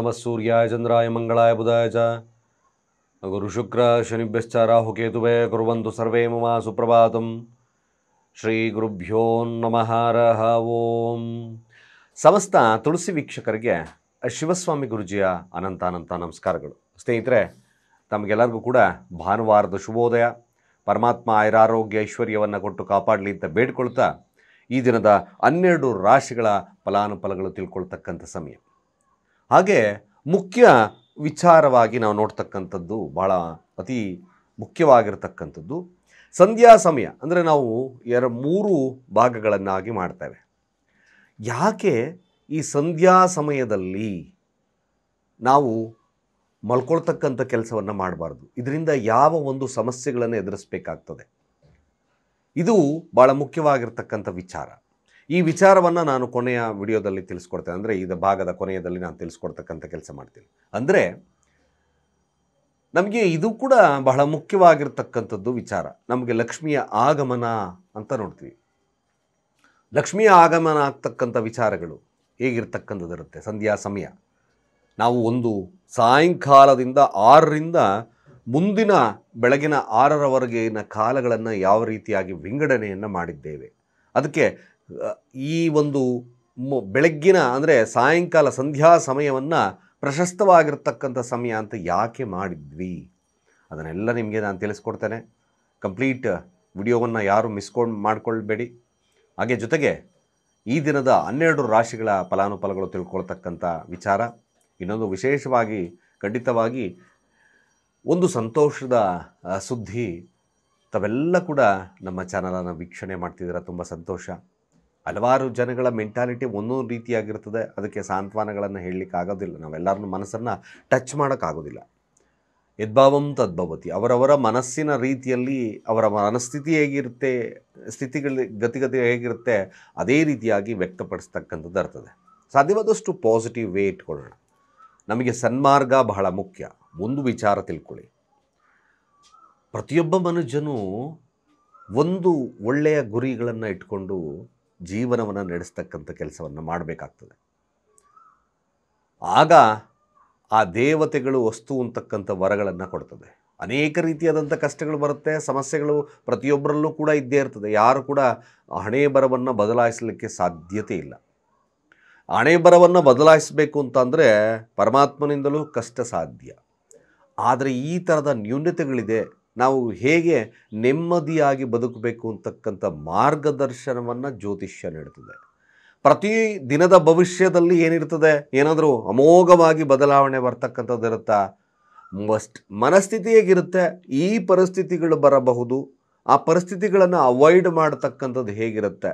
नमः सूर्याय चंद्राय मंगलाय बुधाय च गुरु शुक्र शनिभ्यश्च राहुकेतुवे कुर्वन्तु सर्वे मम सुप्रभातं ಶ್ರೀ ಗುರುಭ್ಯೋ ನಮಃ ಹರಃ ಓಂ. ಸಮಸ್ತ ತುಳಸಿ ವೀಕ್ಷಕರಿಗೆ ಶಿವಸ್ವಾಮಿ ಗುರುಜಿಯ ಅನಂತ ನಮಸ್ಕಾರಗಳು. ಸ್ನೇಹಿತರೆ, ತಮಗೆಲ್ಲರಿಗೂ ಕೂಡ ಭಾನುವಾರದ ಶುಭೋದಯ. ಪರಮಾತ್ಮ ಆಯುರಾರೋಗ್ಯ ಐಶ್ವರ್ಯವನ್ನು ಕೊಟ್ಟು ಕಾಪಾಡಲಿ ಅಂತ ಬೇಡ್ಕೊಳ್ತಾ ಈ ದಿನದ 12 ರಾಶಿಗಳ ಫಲಾನುಫಲಗಳು ತಿಳ್ಕೊಳ್ತಕ್ಕಂಥ ಸಮಯ. ಹಾಗೆ ಮುಖ್ಯ ವಿಚಾರವಾಗಿ ನಾವು ನೋಡ್ತಕ್ಕಂಥದ್ದು ಭಾಳ ಅತಿ ಮುಖ್ಯವಾಗಿರ್ತಕ್ಕಂಥದ್ದು ಸಂಧ್ಯಾ ಸಮಯ. ಅಂದರೆ ನಾವು 3 ಭಾಗಗಳನ್ನಾಗಿ ಮಾಡ್ತೇವೆ. ಯಾಕೆ ಈ ಸಂಧ್ಯಾ ಸಮಯದಲ್ಲಿ ನಾವು ಮಲ್ಕೊಳ್ತಕ್ಕಂಥ ಕೆಲಸವನ್ನು ಮಾಡಬಾರ್ದು? ಇದರಿಂದ ಯಾವ ಒಂದು ಸಮಸ್ಯೆಗಳನ್ನು ಎದುರಿಸಬೇಕಾಗ್ತದೆ? ಇದು ಭಾಳ ಮುಖ್ಯವಾಗಿರ್ತಕ್ಕಂಥ ವಿಚಾರ. ಈ ವಿಚಾರವನ್ನು ನಾನು ಕೊನೆಯ ವಿಡಿಯೋದಲ್ಲಿ ತಿಳಿಸ್ಕೊಡ್ತೇನೆ. ಅಂದರೆ ಈ ಭಾಗದ ಕೊನೆಯದಲ್ಲಿ ನಾನು ತಿಳಿಸ್ಕೊಡ್ತಕ್ಕಂಥ ಕೆಲಸ ಮಾಡ್ತೀನಿ. ಅಂದರೆ ನಮಗೆ ಇದು ಕೂಡ ಬಹಳ ಮುಖ್ಯವಾಗಿರ್ತಕ್ಕಂಥದ್ದು ವಿಚಾರ. ನಮಗೆ ಲಕ್ಷ್ಮಿಯ ಆಗಮನ ಅಂತ ನೋಡ್ತೀವಿ. ಲಕ್ಷ್ಮಿಯ ಆಗಮನ ಆಗ್ತಕ್ಕಂಥ ವಿಚಾರಗಳು ಹೇಗಿರ್ತಕ್ಕಂಥದ್ದಿರುತ್ತೆ ಸಂಧ್ಯಾ ಸಮಯ. ನಾವು ಒಂದು ಸಾಯಂಕಾಲದಿಂದ 6ರಿಂದ ಮುಂದಿನ ಬೆಳಗಿನ 6ರವರೆಗಿನ ಕಾಲಗಳನ್ನು ಯಾವ ರೀತಿಯಾಗಿ ವಿಂಗಡಣೆಯನ್ನು ಮಾಡಿದ್ದೇವೆ. ಅದಕ್ಕೆ ಈ ಒಂದು ಬೆಳಗ್ಗಿನ ಅಂದರೆ ಸಾಯಂಕಾಲ ಸಂಧ್ಯಾ ಸಮಯವನ್ನು ಪ್ರಶಸ್ತವಾಗಿರ್ತಕ್ಕಂಥ ಸಮಯ ಅಂತ ಯಾಕೆ ಮಾಡಿದ್ವಿ ಅದನ್ನೆಲ್ಲ ನಿಮಗೆ ನಾನು ತಿಳಿಸ್ಕೊಡ್ತೇನೆ. ಕಂಪ್ಲೀಟ್ ವಿಡಿಯೋವನ್ನು ಯಾರು ಮಾಡ್ಕೊಳ್ಬೇಡಿ. ಹಾಗೆ ಜೊತೆಗೆ ಈ ದಿನದ 12 ರಾಶಿಗಳ ಫಲಾನುಫಲಗಳು ತಿಳ್ಕೊಳ್ತಕ್ಕಂಥ ವಿಚಾರ. ಇನ್ನೊಂದು ವಿಶೇಷವಾಗಿ ಖಂಡಿತವಾಗಿ ಒಂದು ಸಂತೋಷದ ಸುದ್ದಿ. ತಾವೆಲ್ಲ ಕೂಡ ನಮ್ಮ ಚಾನಲನ್ನು ವೀಕ್ಷಣೆ ಮಾಡ್ತಿದ್ದೀರ, ತುಂಬ ಸಂತೋಷ. ಹಲವಾರು ಜನಗಳ ಮೆಂಟಾಲಿಟಿ ಒಂದೊಂದು ರೀತಿಯಾಗಿರ್ತದೆ. ಅದಕ್ಕೆ ಸಾಂತ್ವನಗಳನ್ನು ಹೇಳಲಿಕ್ಕೆ ಆಗೋದಿಲ್ಲ. ನಾವೆಲ್ಲರನ್ನ ಮನಸ್ಸನ್ನು ಟಚ್ ಮಾಡೋಕ್ಕಾಗೋದಿಲ್ಲ. ಯದ್ಭಾವಂ ತದ್ಭವತಿ. ಅವರವರ ಮನಸ್ಸಿನ ರೀತಿಯಲ್ಲಿ ಅವರ ಮನಸ್ಥಿತಿ ಹೇಗಿರುತ್ತೆ, ಗತಿಗತಿ ಹೇಗಿರುತ್ತೆ ಅದೇ ರೀತಿಯಾಗಿ ವ್ಯಕ್ತಪಡಿಸ್ತಕ್ಕಂಥದ್ದು ಇರ್ತದೆ. ಸಾಧ್ಯವಾದಷ್ಟು ಪಾಸಿಟಿವ್ ವೇ ಇಟ್ಕೊಳ್ಳೋಣ. ನಮಗೆ ಸನ್ಮಾರ್ಗ ಬಹಳ ಮುಖ್ಯ. ಒಂದು ವಿಚಾರ ತಿಳ್ಕೊಳ್ಳಿ, ಪ್ರತಿಯೊಬ್ಬ ಮನುಷ್ಯನೂ ಒಂದು ಒಳ್ಳೆಯ ಗುರಿಗಳನ್ನು ಇಟ್ಕೊಂಡು ಜೀವನವನ್ನು ನಡೆಸ್ತಕ್ಕಂಥ ಕೆಲಸವನ್ನು ಮಾಡಬೇಕಾಗ್ತದೆ. ಆಗ ಆ ದೇವತೆಗಳು ವಸ್ತು ಅಂತಕ್ಕಂಥ ವರಗಳನ್ನು ಕೊಡ್ತದೆ. ಅನೇಕ ರೀತಿಯಾದಂಥ ಕಷ್ಟಗಳು ಬರುತ್ತೆ, ಸಮಸ್ಯೆಗಳು ಪ್ರತಿಯೊಬ್ಬರಲ್ಲೂ ಕೂಡ ಇದ್ದೇ ಇರ್ತದೆ. ಯಾರು ಕೂಡ ಹಣೆ ಬರವನ್ನು ಬದಲಾಯಿಸಲಿಕ್ಕೆ ಸಾಧ್ಯತೆ ಇಲ್ಲ. ಹಣೆ ಬರವನ್ನು ಬದಲಾಯಿಸಬೇಕು ಅಂತಂದರೆ ಪರಮಾತ್ಮನಿಂದಲೂ ಕಷ್ಟ ಸಾಧ್ಯ. ಆದರೆ ಈ ಥರದ ನ್ಯೂನತೆಗಳಿದೆ. ನಾವು ಹೇಗೆ ನೆಮ್ಮದಿಯಾಗಿ ಬದುಕಬೇಕು ಅಂತಕ್ಕಂಥ ಮಾರ್ಗದರ್ಶನವನ್ನು ಜ್ಯೋತಿಷ್ಯ ನೀಡುತ್ತದೆ. ಪ್ರತಿ ದಿನದ ಭವಿಷ್ಯದಲ್ಲಿ ಏನಿರ್ತದೆ, ಏನಾದರೂ ಅಮೋಘವಾಗಿ ಬದಲಾವಣೆ ಬರ್ತಕ್ಕಂಥದ್ದು ಇರುತ್ತಾ? ಮನಸ್ಥಿತಿ ಹೇಗಿರುತ್ತೆ, ಈ ಪರಿಸ್ಥಿತಿಗಳು ಬರಬಹುದು, ಆ ಪರಿಸ್ಥಿತಿಗಳನ್ನು ಅವಾಯ್ಡ್ ಮಾಡತಕ್ಕಂಥದ್ದು ಹೇಗಿರುತ್ತೆ?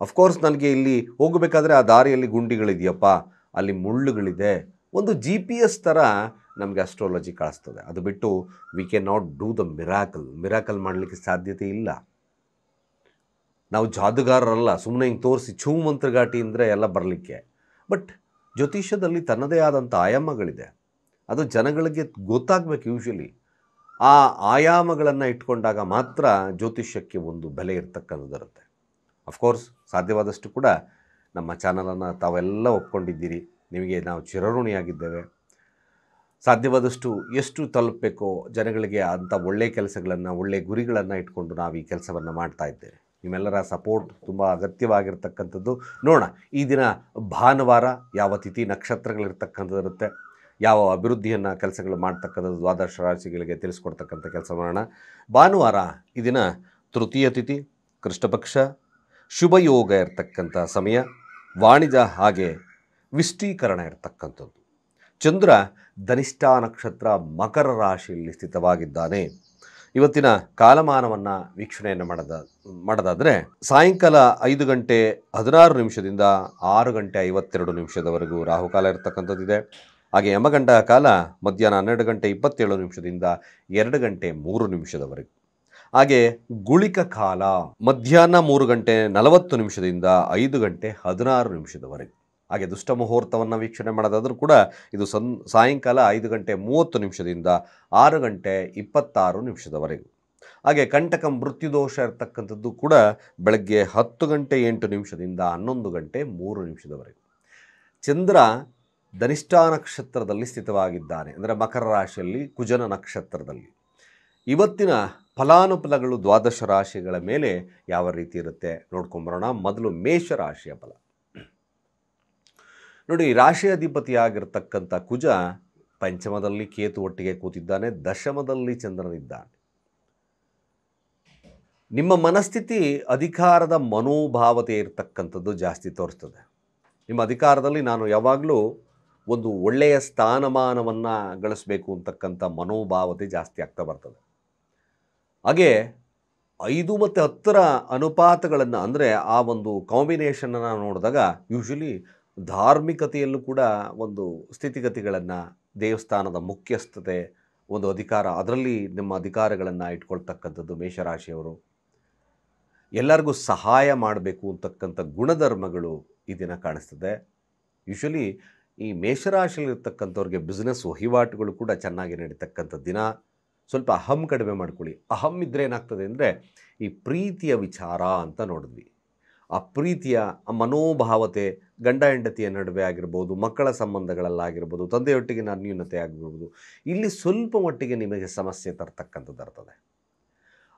ಅಫ್ಕೋರ್ಸ್ ನನಗೆ ಇಲ್ಲಿ ಹೋಗಬೇಕಾದ್ರೆ ಆ ದಾರಿಯಲ್ಲಿ ಗುಂಡಿಗಳಿದೆಯಪ್ಪ, ಅಲ್ಲಿ ಮುಳ್ಳುಗಳಿದೆ, ಒಂದು GPS ಥರ ನಮಗೆ ಅಸ್ಟ್ರಾಲಜಿ ಕಾಣಿಸ್ತದೆ. ಅದು ಬಿಟ್ಟು we can not do the miracle ಮಾಡಲಿಕ್ಕೆ ಸಾಧ್ಯತೆ ಇಲ್ಲ. ನಾವು ಜಾದುಗಾರರಲ್ಲ, ಸುಮ್ಮನೆ ಹಿಂಗೆ ತೋರಿಸಿ ಛೂ ಮಂತ್ರಗಾಟಿ ಅಂದರೆ ಎಲ್ಲ ಬರಲಿಕ್ಕೆ. ಬಟ್ ಜ್ಯೋತಿಷ್ಯದಲ್ಲಿ ತನ್ನದೇ ಆದಂಥ ಆಯಾಮಗಳಿದೆ. ಅದು ಜನಗಳಿಗೆ ಗೊತ್ತಾಗಬೇಕು. ಯೂಶ್ವಲಿ ಆ ಆಯಾಮಗಳನ್ನು ಇಟ್ಕೊಂಡಾಗ ಮಾತ್ರ ಜ್ಯೋತಿಷ್ಯಕ್ಕೆ ಒಂದು ಬೆಲೆ ಇರ್ತಕ್ಕಂಥದ್ದಿರುತ್ತೆ. ಅಫ್ಕೋರ್ಸ್ ಸಾಧ್ಯವಾದಷ್ಟು ಕೂಡ ನಮ್ಮ ಚಾನಲನ್ನು ತಾವೆಲ್ಲ ಒಪ್ಕೊಂಡಿದ್ದೀರಿ. ನಿಮಗೆ ನಾವು ಚಿರಋಣಿಯಾಗಿದ್ದೇವೆ. ಸಾಧ್ಯವಾದಷ್ಟು ಎಷ್ಟು ತಲುಪಬೇಕೋ ಜನಗಳಿಗೆ ಅಂಥ ಒಳ್ಳೆಯ ಕೆಲಸಗಳನ್ನು, ಒಳ್ಳೆಯ ಗುರಿಗಳನ್ನು ಇಟ್ಕೊಂಡು ನಾವು ಈ ಕೆಲಸವನ್ನು ಮಾಡ್ತಾ ಇದ್ದೇವೆ. ನಿಮ್ಮೆಲ್ಲರ ಸಪೋರ್ಟ್ ತುಂಬ ಅಗತ್ಯವಾಗಿರ್ತಕ್ಕಂಥದ್ದು. ನೋಡೋಣ, ಈ ದಿನ ಭಾನುವಾರ ಯಾವ ತಿಥಿ ನಕ್ಷತ್ರಗಳಿರ್ತಕ್ಕಂಥದ್ದಿರುತ್ತೆ, ಯಾವ ಅಭಿವೃದ್ಧಿಯನ್ನು ಕೆಲಸಗಳು ಮಾಡ್ತಕ್ಕಂಥದ್ದು ದ್ವಾದಶ ರಾಶಿಗಳಿಗೆ ತಿಳಿಸ್ಕೊಡ್ತಕ್ಕಂಥ ಕೆಲಸ ಮಾಡೋಣ. ಭಾನುವಾರ ಈ ದಿನ ತೃತೀಯ ತಿಥಿ, ಕೃಷ್ಣಪಕ್ಷ, ಶುಭಯೋಗ ಇರತಕ್ಕಂಥ ಸಮಯ, ವಾಣಿಜ್ಯ ಹಾಗೆ ವಿಷ್ಟೀಕರಣ ಇರತಕ್ಕಂಥದ್ದು. ಚಂದ್ರ ಧನಿಷ್ಠ ನಕ್ಷತ್ರ ಮಕರ ರಾಶಿಯಲ್ಲಿ ಸ್ಥಿತವಾಗಿದ್ದಾನೆ. ಇವತ್ತಿನ ಕಾಲಮಾನವನ್ನು ವೀಕ್ಷಣೆಯನ್ನು ಮಾಡೋದಾದರೆ ಸಾಯಂಕಾಲ 5 ಗಂಟೆ 16 ನಿಮಿಷದಿಂದ 6 ಗಂಟೆ 52 ನಿಮಿಷದವರೆಗೂ ರಾಹುಕಾಲ ಇರತಕ್ಕಂಥದ್ದಿದೆ. ಹಾಗೆ ಯಮಗಂಡ ಕಾಲ ಮಧ್ಯಾಹ್ನ 12 ಗಂಟೆ 27 ನಿಮಿಷದಿಂದ 2 ಗಂಟೆ 3 ನಿಮಿಷದವರೆಗೂ. ಹಾಗೆ ಗುಳಿಕ ಕಾಲ ಮಧ್ಯಾಹ್ನ 3 ಗಂಟೆ 40 ನಿಮಿಷದಿಂದ 5 ಗಂಟೆ 16 ನಿಮಿಷದವರೆಗೂ. ಹಾಗೆ ದುಷ್ಟ ಮುಹೂರ್ತವನ್ನು ವೀಕ್ಷಣೆ ಮಾಡೋದಾದರೂ ಕೂಡ ಇದು ಸಾಯಂಕಾಲ 5 ಗಂಟೆ 30 ನಿಮಿಷದಿಂದ 6 ಗಂಟೆ 26 ನಿಮಿಷದವರೆಗೂ. ಹಾಗೆ ಕಂಟಕ ಮೃತ್ಯುದೋಷ ಇರತಕ್ಕಂಥದ್ದು ಕೂಡ ಬೆಳಗ್ಗೆ 10 ಗಂಟೆ 8 ನಿಮಿಷದಿಂದ 11 ಗಂಟೆ 3 ನಿಮಿಷದವರೆಗೂ. ಚಂದ್ರ ಧನಿಷ್ಠಾ ನಕ್ಷತ್ರದಲ್ಲಿ ಸ್ಥಿತವಾಗಿದ್ದಾನೆ, ಅಂದರೆ ಮಕರ ರಾಶಿಯಲ್ಲಿ ಕುಜನ ನಕ್ಷತ್ರದಲ್ಲಿ. ಇವತ್ತಿನ ಫಲಾನುಫಲಗಳು ದ್ವಾದಶ ರಾಶಿಗಳ ಮೇಲೆ ಯಾವ ರೀತಿ ಇರುತ್ತೆ ನೋಡ್ಕೊಂಬರೋಣ. ಮೊದಲು ಮೇಷರಾಶಿಯ ಫಲ ನೋಡಿ. ರಾಶಿ ಅಧಿಪತಿಯಾಗಿರ್ತಕ್ಕಂಥ ಕುಜ ಪಂಚಮದಲ್ಲಿ ಕೇತು ಒಟ್ಟಿಗೆ ಕೂತಿದ್ದಾನೆ, ದಶಮದಲ್ಲಿ ಚಂದ್ರನಿದ್ದಾನೆ. ನಿಮ್ಮ ಮನಸ್ಥಿತಿ ಅಧಿಕಾರದ ಮನೋಭಾವತೆ ಇರತಕ್ಕಂಥದ್ದು ಜಾಸ್ತಿ ತೋರಿಸ್ತದೆ. ನಿಮ್ಮ ಅಧಿಕಾರದಲ್ಲಿ ನಾನು ಯಾವಾಗಲೂ ಒಂದು ಒಳ್ಳೆಯ ಸ್ಥಾನಮಾನವನ್ನು ಗಳಿಸಬೇಕು ಅಂತಕ್ಕಂಥ ಮನೋಭಾವತೆ ಜಾಸ್ತಿ ಆಗ್ತಾ ಬರ್ತದೆ. ಹಾಗೆ 5 ಮತ್ತು 10ರ ಅನುಪಾತಗಳನ್ನು, ಅಂದರೆ ಆ ಒಂದು ಕಾಂಬಿನೇಷನನ್ನು ನೋಡಿದಾಗ ಯೂಶ್ವಲಿ ಧಾರ್ಮಿಕತೆಯಲ್ಲೂ ಕೂಡ ಒಂದು ಸ್ಥಿತಿಗತಿಗಳನ್ನು, ದೇವಸ್ಥಾನದ ಮುಖ್ಯಸ್ಥತೆ, ಒಂದು ಅಧಿಕಾರ, ಅದರಲ್ಲಿ ನಿಮ್ಮ ಅಧಿಕಾರಗಳನ್ನು ಇಟ್ಕೊಳ್ತಕ್ಕಂಥದ್ದು ಮೇಷರಾಶಿಯವರು. ಎಲ್ಲರಿಗೂ ಸಹಾಯ ಮಾಡಬೇಕು ಅಂತಕ್ಕಂಥ ಗುಣಧರ್ಮಗಳು ಈ ದಿನ ಕಾಣಿಸ್ತದೆ. ಯೂಶ್ವಲಿ ಈ ಮೇಷರಾಶಿಯಲ್ಲಿರ್ತಕ್ಕಂಥವ್ರಿಗೆ ಬಿಸ್ನೆಸ್ ವಹಿವಾಟುಗಳು ಕೂಡ ಚೆನ್ನಾಗಿ ನಡೀತಕ್ಕಂಥ ದಿನ. ಸ್ವಲ್ಪ ಅಹಂ ಕಡಿಮೆ ಮಾಡ್ಕೊಳ್ಳಿ. ಅಹಂ ಇದ್ದರೆ ಏನಾಗ್ತದೆ ಅಂದರೆ, ಈ ಪ್ರೀತಿಯ ವಿಚಾರ ಅಂತ ನೋಡಿದ್ವಿ, ಆ ಪ್ರೀತಿಯ ಮನೋಭಾವತೆ ಗಂಡ ಹೆಂಡತಿಯ ನಡುವೆ ಆಗಿರ್ಬೋದು, ಮಕ್ಕಳ ಸಂಬಂಧಗಳಲ್ಲಾಗಿರ್ಬೋದು, ತಂದೆಯೊಟ್ಟಿಗಿನ ಅನ್ಯೂನ್ಯತೆ ಆಗಿರ್ಬೋದು, ಇಲ್ಲಿ ಸ್ವಲ್ಪ ಮಟ್ಟಿಗೆ ನಿಮಗೆ ಸಮಸ್ಯೆ ತರ್ತಕ್ಕಂಥದ್ದು ಇರ್ತದೆ.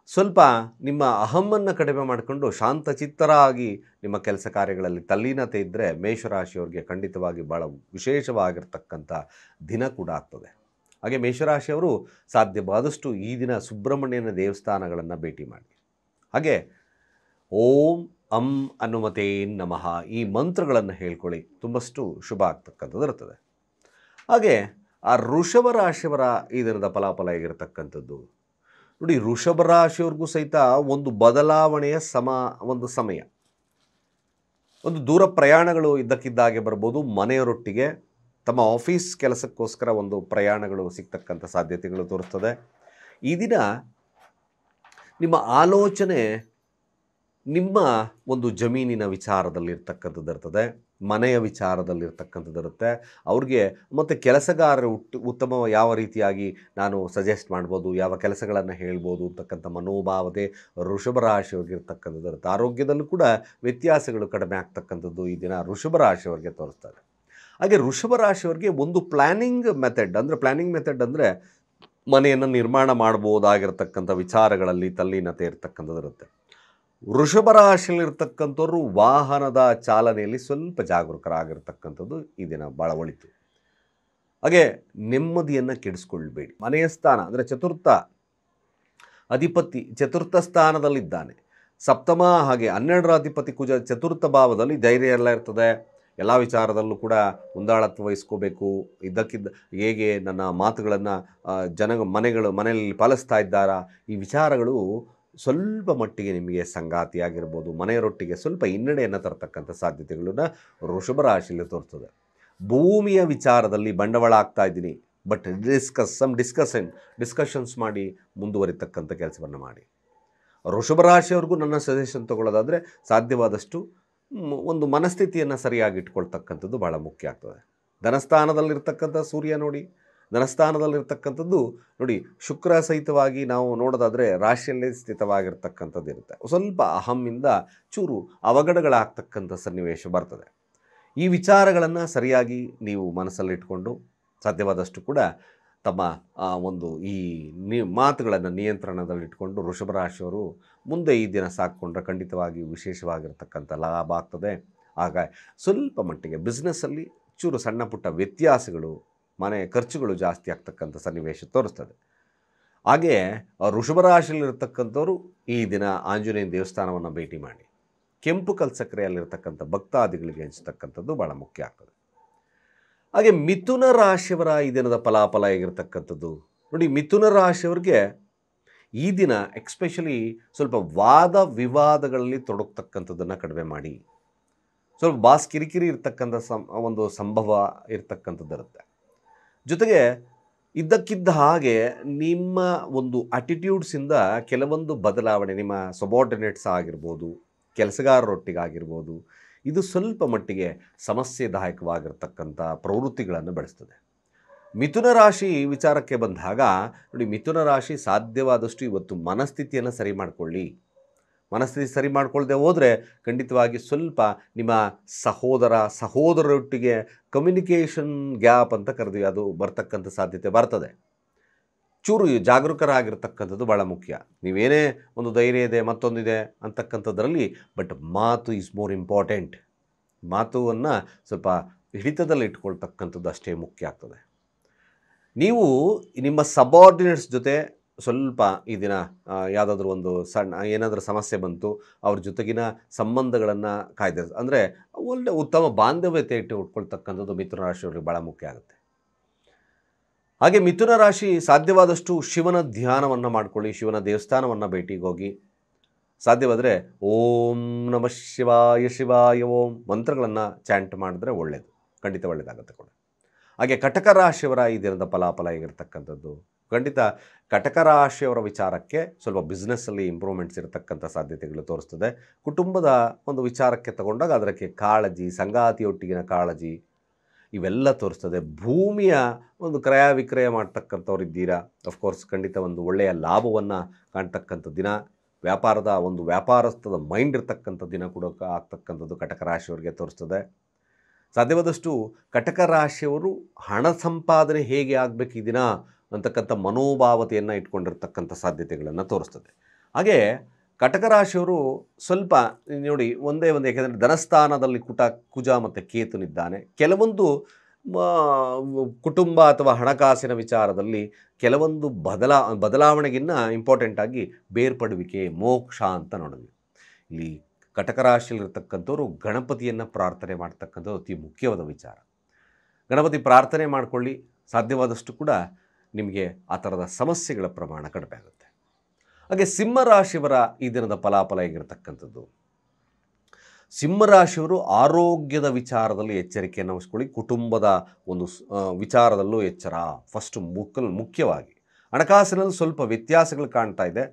ಸ್ವಲ್ಪ ನಿಮ್ಮ ಅಹಮ್ಮನ್ನು ಕಡಿಮೆ ಮಾಡಿಕೊಂಡು ಶಾಂತಚಿತ್ತರಾಗಿ ನಿಮ್ಮ ಕೆಲಸ ಕಾರ್ಯಗಳಲ್ಲಿ ತಲ್ಲೀನತೆ ಇದ್ದರೆ ಮೇಷರಾಶಿಯವ್ರಿಗೆ ಖಂಡಿತವಾಗಿ ಭಾಳ ವಿಶೇಷವಾಗಿರ್ತಕ್ಕಂಥ ದಿನ ಕೂಡ ಆಗ್ತದೆ. ಹಾಗೆ ಮೇಷರಾಶಿಯವರು ಸಾಧ್ಯವಾದಷ್ಟು ಈ ದಿನ ಸುಬ್ರಹ್ಮಣ್ಯನ ದೇವಸ್ಥಾನಗಳನ್ನು ಭೇಟಿ ಮಾಡಿ. ಹಾಗೆ ಓಂ ಅಂ ಹನುಮತೇ ನಮಃ ಈ ಮಂತ್ರಗಳನ್ನು ಹೇಳ್ಕೊಳ್ಳಿ, ತುಂಬಷ್ಟು ಶುಭ ಆಗ್ತಕ್ಕಂಥದ್ದು ಇರ್ತದೆ. ಹಾಗೆ ಆ ವೃಷಭ ರಾಶಿಯವರ ಈ ದಿನದ ಫಲಾಫಲ ಹೇಗಿರ್ತಕ್ಕಂಥದ್ದು ನೋಡಿ. ವೃಷಭ ರಾಶಿಯವ್ರಿಗೂ ಸಹಿತ ಒಂದು ಬದಲಾವಣೆಯ ಒಂದು ಸಮಯ, ಒಂದು ದೂರ ಪ್ರಯಾಣಗಳು ಇದ್ದಕ್ಕಿದ್ದಾಗೆ ಬರ್ಬೋದು. ಮನೆಯವರೊಟ್ಟಿಗೆ ತಮ್ಮ ಆಫೀಸ್ ಕೆಲಸಕ್ಕೋಸ್ಕರ ಒಂದು ಪ್ರಯಾಣಗಳು ಸಿಗ್ತಕ್ಕಂಥ ಸಾಧ್ಯತೆಗಳು ತೋರಿಸ್ತದೆ. ಈ ದಿನ ನಿಮ್ಮ ಆಲೋಚನೆ ನಿಮ್ಮ ಒಂದು ಜಮೀನಿನ ವಿಚಾರದಲ್ಲಿರ್ತಕ್ಕಂಥದ್ದು ಇರ್ತದೆ, ಮನೆಯ ವಿಚಾರದಲ್ಲಿರ್ತಕ್ಕಂಥದ್ದು ಇರುತ್ತೆ. ಅವ್ರಿಗೆ ಮತ್ತು ಕೆಲಸಗಾರರು ಉತ್ತಮ ಯಾವ ರೀತಿಯಾಗಿ ನಾನು ಸಜೆಸ್ಟ್ ಮಾಡ್ಬೋದು, ಯಾವ ಕೆಲಸಗಳನ್ನು ಹೇಳ್ಬೋದು ಅಂತಕ್ಕಂಥ ಮನೋಭಾವತೆ ವೃಷಭ ರಾಶಿಯವ್ರಿಗೆ ಇರ್ತಕ್ಕಂಥದ್ದು ಇರುತ್ತೆ. ಆರೋಗ್ಯದಲ್ಲೂ ಕೂಡ ವ್ಯತ್ಯಾಸಗಳು ಕಡಿಮೆ ಆಗ್ತಕ್ಕಂಥದ್ದು ಈ ದಿನ ವೃಷಭ ರಾಶಿಯವ್ರಿಗೆ ತೋರಿಸ್ತಾರೆ. ಹಾಗೆ ವೃಷಭ ರಾಶಿಯವ್ರಿಗೆ ಒಂದು ಪ್ಲ್ಯಾನಿಂಗ್ ಮೆಥಡ್ ಅಂದರೆ ಮನೆಯನ್ನು ನಿರ್ಮಾಣ ಮಾಡ್ಬೋದಾಗಿರ್ತಕ್ಕಂಥ ವಿಚಾರಗಳಲ್ಲಿ ತಲ್ಲೀನತೆ ಇರ್ತಕ್ಕಂಥದ್ದು ಇರುತ್ತೆ. ವೃಷಭ ರಾಶಿಯಲ್ಲಿರ್ತಕ್ಕಂಥವ್ರು ವಾಹನದ ಚಾಲನೆಯಲ್ಲಿ ಸ್ವಲ್ಪ ಜಾಗರೂಕರಾಗಿರ್ತಕ್ಕಂಥದ್ದು ಈ ದಿನ ಭಾಳ ಒಳಿತು. ಹಾಗೆ ನೆಮ್ಮದಿಯನ್ನು ಕೆಡಿಸ್ಕೊಳ್ಬೇಡಿ. ಮನೆಯ ಸ್ಥಾನ ಅಂದರೆ ಅಧಿಪತಿ ಚತುರ್ಥ ಸ್ಥಾನದಲ್ಲಿದ್ದಾನೆ. ಸಪ್ತಮ ಹಾಗೆ 12ರ ಅಧಿಪತಿ ಕುಜ ಚತುರ್ಥ ಭಾವದಲ್ಲಿ ಧೈರ್ಯ ಎಲ್ಲ ಇರ್ತದೆ. ಎಲ್ಲ ವಿಚಾರದಲ್ಲೂ ಕೂಡ ಮುಂದಾಳತ್ವ ವಹಿಸ್ಕೋಬೇಕು. ಇದ್ದಕ್ಕಿದ್ದ ಹೇಗೆ ನನ್ನ ಮಾತುಗಳನ್ನು ಮನೆಯಲ್ಲಿ ಪಾಲಿಸ್ತಾ ಇದ್ದಾರಾ, ಈ ವಿಚಾರಗಳು ಸ್ವಲ್ಪ ಮಟ್ಟಿಗೆ ನಿಮಗೆ ಸಂಗಾತಿಯಾಗಿರ್ಬೋದು, ಮನೆಯವರೊಟ್ಟಿಗೆ ಸ್ವಲ್ಪ ಹಿನ್ನಡೆಯನ್ನು ತರತಕ್ಕಂಥ ಸಾಧ್ಯತೆಗಳನ್ನ ವೃಷಭ ರಾಶಿಯಲ್ಲಿ ತೋರಿಸ್ತದೆ. ಭೂಮಿಯ ವಿಚಾರದಲ್ಲಿ ಬಂಡವಾಳ ಆಗ್ತಾ ಇದ್ದೀನಿ, ಬಟ್ ಡಿಸ್ಕಷನ್ಸ್ ಮಾಡಿ ಮುಂದುವರಿತಕ್ಕಂಥ ಕೆಲಸವನ್ನು ಮಾಡಿ. ವೃಷಭ ರಾಶಿಯವ್ರಿಗೂ ನನ್ನ ಸಜೆಷನ್ ತೊಗೊಳ್ಳೋದಾದರೆ ಸಾಧ್ಯವಾದಷ್ಟು ಒಂದು ಮನಸ್ಥಿತಿಯನ್ನು ಸರಿಯಾಗಿ ಇಟ್ಕೊಳ್ತಕ್ಕಂಥದ್ದು ಭಾಳ ಮುಖ್ಯ ಆಗ್ತದೆ. ಧನಸ್ಥಾನದಲ್ಲಿರ್ತಕ್ಕಂಥ ಸೂರ್ಯ ನೋಡಿ, ಧನಸ್ಥಾನದಲ್ಲಿರ್ತಕ್ಕಂಥದ್ದು ನೋಡಿ, ಶುಕ್ರ ಸಹಿತವಾಗಿ ನಾವು ನೋಡೋದಾದರೆ ರಾಶಿಯಲ್ಲೇ ಸ್ಥಿತವಾಗಿರ್ತಕ್ಕಂಥದ್ದು ಇರುತ್ತೆ. ಸ್ವಲ್ಪ ಅಹಮ್ಮಿಂದ ಚೂರು ಅವಘಡಗಳಾಗ್ತಕ್ಕಂಥ ಸನ್ನಿವೇಶ ಬರ್ತದೆ. ಈ ವಿಚಾರಗಳನ್ನು ಸರಿಯಾಗಿ ನೀವು ಮನಸ್ಸಲ್ಲಿಟ್ಕೊಂಡು ಸಾಧ್ಯವಾದಷ್ಟು ಕೂಡ ತಮ್ಮ ಒಂದು ಈ ಮಾತುಗಳನ್ನು ನಿಯಂತ್ರಣದಲ್ಲಿಟ್ಕೊಂಡು ವೃಷಭ ರಾಶಿಯವರು ಮುಂದೆ ಈ ದಿನ ಸಾಕ್ಕೊಂಡ್ರೆ ಖಂಡಿತವಾಗಿ ವಿಶೇಷವಾಗಿರ್ತಕ್ಕಂಥ ಲಾಭ ಆಗ್ತದೆ. ಆಗ ಸ್ವಲ್ಪ ಮಟ್ಟಿಗೆ ಬಿಸ್ನೆಸ್ಸಲ್ಲಿ ಚೂರು ಸಣ್ಣ ಪುಟ್ಟ ವ್ಯತ್ಯಾಸಗಳು, ಮನೆ ಖರ್ಚುಗಳು ಜಾಸ್ತಿ ಆಗ್ತಕ್ಕಂಥ ಸನ್ನಿವೇಶ ತೋರಿಸ್ತದೆ. ಹಾಗೆ ವೃಷಭ ರಾಶಿಯಲ್ಲಿರ್ತಕ್ಕಂಥವ್ರು ಈ ದಿನ ಆಂಜನೇಯ ದೇವಸ್ಥಾನವನ್ನು ಭೇಟಿ ಮಾಡಿ ಕೆಂಪು ಕಲ್ಸಕ್ರೆಯಲ್ಲಿರ್ತಕ್ಕಂಥ ಭಕ್ತಾದಿಗಳಿಗೆ ಹಂಚತಕ್ಕಂಥದ್ದು ಭಾಳ ಮುಖ್ಯ ಆಗ್ತದೆ. ಹಾಗೆ ಮಿಥುನ ರಾಶಿಯವರ ಈ ದಿನದ ಫಲಾಫಲ ಹೇಗಿರ್ತಕ್ಕಂಥದ್ದು ನೋಡಿ. ಮಿಥುನ ರಾಶಿಯವ್ರಿಗೆ ಈ ದಿನ ಎಕ್ಸ್ಪೆಷಲಿ ಸ್ವಲ್ಪ ವಾದ ವಿವಾದಗಳಲ್ಲಿ ತೊಡಗ್ತಕ್ಕಂಥದ್ದನ್ನು ಕಡಿಮೆ ಮಾಡಿ. ಸ್ವಲ್ಪ ಕಿರಿಕಿರಿ ಇರ್ತಕ್ಕಂಥ ಒಂದು ಸಂಭವ ಇರ್ತಕ್ಕಂಥದ್ದು ಇರುತ್ತೆ. ಜೊತೆಗೆ ಇದ್ದಕ್ಕಿದ್ದ ಹಾಗೆ ನಿಮ್ಮ ಒಂದು ಅಟಿಟ್ಯೂಡ್ಸಿಂದ ಕೆಲವೊಂದು ಬದಲಾವಣೆ, ನಿಮ್ಮ ಸಬಾರ್ಡಿನೇಟ್ಸ್ ಆಗಿರ್ಬೋದು, ಕೆಲಸಗಾರರೊಟ್ಟಿಗಾಗಿರ್ಬೋದು, ಇದು ಸ್ವಲ್ಪ ಮಟ್ಟಿಗೆ ಸಮಸ್ಯೆದಾಯಕವಾಗಿರ್ತಕ್ಕಂಥ ಪ್ರವೃತ್ತಿಗಳನ್ನು ಬೆಳೆಸ್ತದೆ. ಮಿಥುನ ರಾಶಿ ವಿಚಾರಕ್ಕೆ ಬಂದಾಗ ನೋಡಿ, ಮಿಥುನ ರಾಶಿ ಸಾಧ್ಯವಾದಷ್ಟು ಇವತ್ತು ಮನಸ್ಥಿತಿಯನ್ನು ಸರಿ ಮಾಡಿಕೊಳ್ಳಿ. ಮನಸ್ಥಿತಿ ಸರಿ ಮಾಡ್ಕೊಳ್ದೆ ಹೋದರೆ ಖಂಡಿತವಾಗಿ ಸ್ವಲ್ಪ ನಿಮ್ಮ ಸಹೋದರರೊಟ್ಟಿಗೆ ಕಮ್ಯುನಿಕೇಷನ್ ಗ್ಯಾಪ್ ಅಂತ ಕರೆದ್ವಿ, ಅದು ಬರ್ತಕ್ಕಂಥ ಸಾಧ್ಯತೆ ಬರ್ತದೆ. ಚೂರು ಜಾಗರೂಕರಾಗಿರ್ತಕ್ಕಂಥದ್ದು ಭಾಳ ಮುಖ್ಯ. ನೀವೇನೇ ಒಂದು ಧೈರ್ಯ ಇದೆ ಮತ್ತೊಂದಿದೆ ಅಂತಕ್ಕಂಥದ್ರಲ್ಲಿ, ಬಟ್ ಮಾತು ಈಸ್ ಮೋರ್ ಇಂಪಾರ್ಟೆಂಟ್. ಮಾತುವನ್ನು ಸ್ವಲ್ಪ ಹಿಡಿತದಲ್ಲಿ ಇಟ್ಕೊಳ್ತಕ್ಕಂಥದ್ದು ಅಷ್ಟೇ ಮುಖ್ಯ ಆಗ್ತದೆ. ನೀವು ನಿಮ್ಮ ಸಬಾರ್ಡಿನೇಟ್ಸ್ ಜೊತೆ ಸ್ವಲ್ಪ ಈ ದಿನ ಯಾವುದಾದ್ರೂ ಒಂದು ಸಣ್ಣ ಏನಾದರೂ ಸಮಸ್ಯೆ ಬಂತು, ಅವ್ರ ಜೊತೆಗಿನ ಸಂಬಂಧಗಳನ್ನು ಅಂದರೆ ಒಳ್ಳೆ ಉತ್ತಮ ಬಾಂಧವ್ಯತೆ ಇಟ್ಕೊಳ್ತಕ್ಕಂಥದ್ದು ಮಿಥುನ ರಾಶಿಯವರಿಗೆ ಭಾಳ ಮುಖ್ಯ ಆಗುತ್ತೆ. ಹಾಗೆ ಮಿಥುನ ರಾಶಿ ಸಾಧ್ಯವಾದಷ್ಟು ಶಿವನ ಧ್ಯಾನವನ್ನು ಮಾಡಿಕೊಳ್ಳಿ, ಶಿವನ ದೇವಸ್ಥಾನವನ್ನು ಭೇಟಿಗೆ ಹೋಗಿ, ಸಾಧ್ಯವಾದರೆ ಓಂ ನಮಃ ಶಿವಾಯ ಶಿವಾಯ ಓಂ ಮಂತ್ರಗಳನ್ನು ಚಾಂಟ್ ಮಾಡಿದ್ರೆ ಒಳ್ಳೆಯದು, ಖಂಡಿತ ಒಳ್ಳೆಯದಾಗುತ್ತೆ ಕೂಡ. ಹಾಗೆ ಕಟಕ ರಾಶಿಯವರ ಈ ದಿನದ ಫಲಾಫಲ ಹೇಗಿರ್ತಕ್ಕಂಥದ್ದು, ಖಂಡಿತ ಕಟಕ ರಾಶಿಯವರ ವಿಚಾರಕ್ಕೆ ಸ್ವಲ್ಪ ಬಿಸ್ನೆಸ್ಸಲ್ಲಿ ಇಂಪ್ರೂವ್ಮೆಂಟ್ಸ್ ಇರತಕ್ಕಂಥ ಸಾಧ್ಯತೆಗಳು ತೋರಿಸ್ತದೆ. ಕುಟುಂಬದ ಒಂದು ವಿಚಾರಕ್ಕೆ ತಗೊಂಡಾಗ ಅದಕ್ಕೆ ಕಾಳಜಿ, ಸಂಗಾತಿಯೊಟ್ಟಿಗಿನ ಕಾಳಜಿ ಇವೆಲ್ಲ ತೋರಿಸ್ತದೆ. ಭೂಮಿಯ ಒಂದು ಕ್ರಯ ವಿಕ್ರಯ ಮಾಡ್ತಕ್ಕಂಥವ್ರು ಇದ್ದೀರಾ, ಅಫ್ಕೋರ್ಸ್ ಖಂಡಿತ ಒಂದು ಒಳ್ಳೆಯ ಲಾಭವನ್ನು ಕಾಣ್ತಕ್ಕಂಥ ದಿನ. ವ್ಯಾಪಾರಸ್ಥದ ಮೈಂಡ್ ಇರ್ತಕ್ಕಂಥ ದಿನ ಕೂಡ ಆಗ್ತಕ್ಕಂಥದ್ದು ಕಟಕ ರಾಶಿಯವರಿಗೆ ತೋರಿಸ್ತದೆ. ಸಾಧ್ಯವಾದಷ್ಟು ಕಟಕ ರಾಶಿಯವರು ಹಣ ಸಂಪಾದನೆ ಹೇಗೆ ಆಗಬೇಕು ಈ ದಿನ ಅಂತಕ್ಕಂಥ ಮನೋಭಾವತೆಯನ್ನು ಇಟ್ಕೊಂಡಿರ್ತಕ್ಕಂಥ ಸಾಧ್ಯತೆಗಳನ್ನು ತೋರಿಸ್ತದೆ. ಹಾಗೆ ಕಟಕ ರಾಶಿಯವರು ಸ್ವಲ್ಪ ನೋಡಿ ಒಂದೇ ಯಾಕೆಂದರೆ ಧನಸ್ಥಾನದಲ್ಲಿ ಕುಜ ಮತ್ತು ಕೇತುನಿದ್ದಾನೆ. ಕೆಲವೊಂದು ಕುಟುಂಬ ಅಥವಾ ಹಣಕಾಸಿನ ವಿಚಾರದಲ್ಲಿ ಕೆಲವೊಂದು ಬದಲಾವಣೆಗಿನ್ನ ಇಂಪಾರ್ಟೆಂಟ್ ಆಗಿ ಬೇರ್ಪಡುವಿಕೆ, ಮೋಕ್ಷ ಅಂತ ನೋಡಿದ್ವಿ. ಇಲ್ಲಿ ಕಟಕ ರಾಶಿಯಲ್ಲಿರ್ತಕ್ಕಂಥವ್ರು ಗಣಪತಿಯನ್ನು ಪ್ರಾರ್ಥನೆ ಮಾಡ್ತಕ್ಕಂಥದ್ದು ಅತಿ ಮುಖ್ಯವಾದ ವಿಚಾರ. ಗಣಪತಿ ಪ್ರಾರ್ಥನೆ ಮಾಡಿಕೊಳ್ಳಿ, ಸಾಧ್ಯವಾದಷ್ಟು ಕೂಡ ನಿಮಗೆ ಆ ಥರದ ಸಮಸ್ಯೆಗಳ ಪ್ರಮಾಣ ಕಡಿಮೆ ಆಗುತ್ತೆ. ಹಾಗೆ ಸಿಂಹರಾಶಿಯವರ ಈ ದಿನದ ಫಲಾಫಲ ಹೇಗಿರ್ತಕ್ಕಂಥದ್ದು, ಸಿಂಹರಾಶಿಯವರು ಆರೋಗ್ಯದ ವಿಚಾರದಲ್ಲಿ ಎಚ್ಚರಿಕೆಯನ್ನು ವಹಿಸ್ಕೊಳ್ಳಿ. ಕುಟುಂಬದ ಒಂದು ವಿಚಾರದಲ್ಲೂ ಎಚ್ಚರ. ಫಸ್ಟು ಮುಖ್ಯವಾಗಿ ಹಣಕಾಸಿನಲ್ಲಿ ಸ್ವಲ್ಪ ವ್ಯತ್ಯಾಸಗಳು ಕಾಣ್ತಾ ಇದೆ.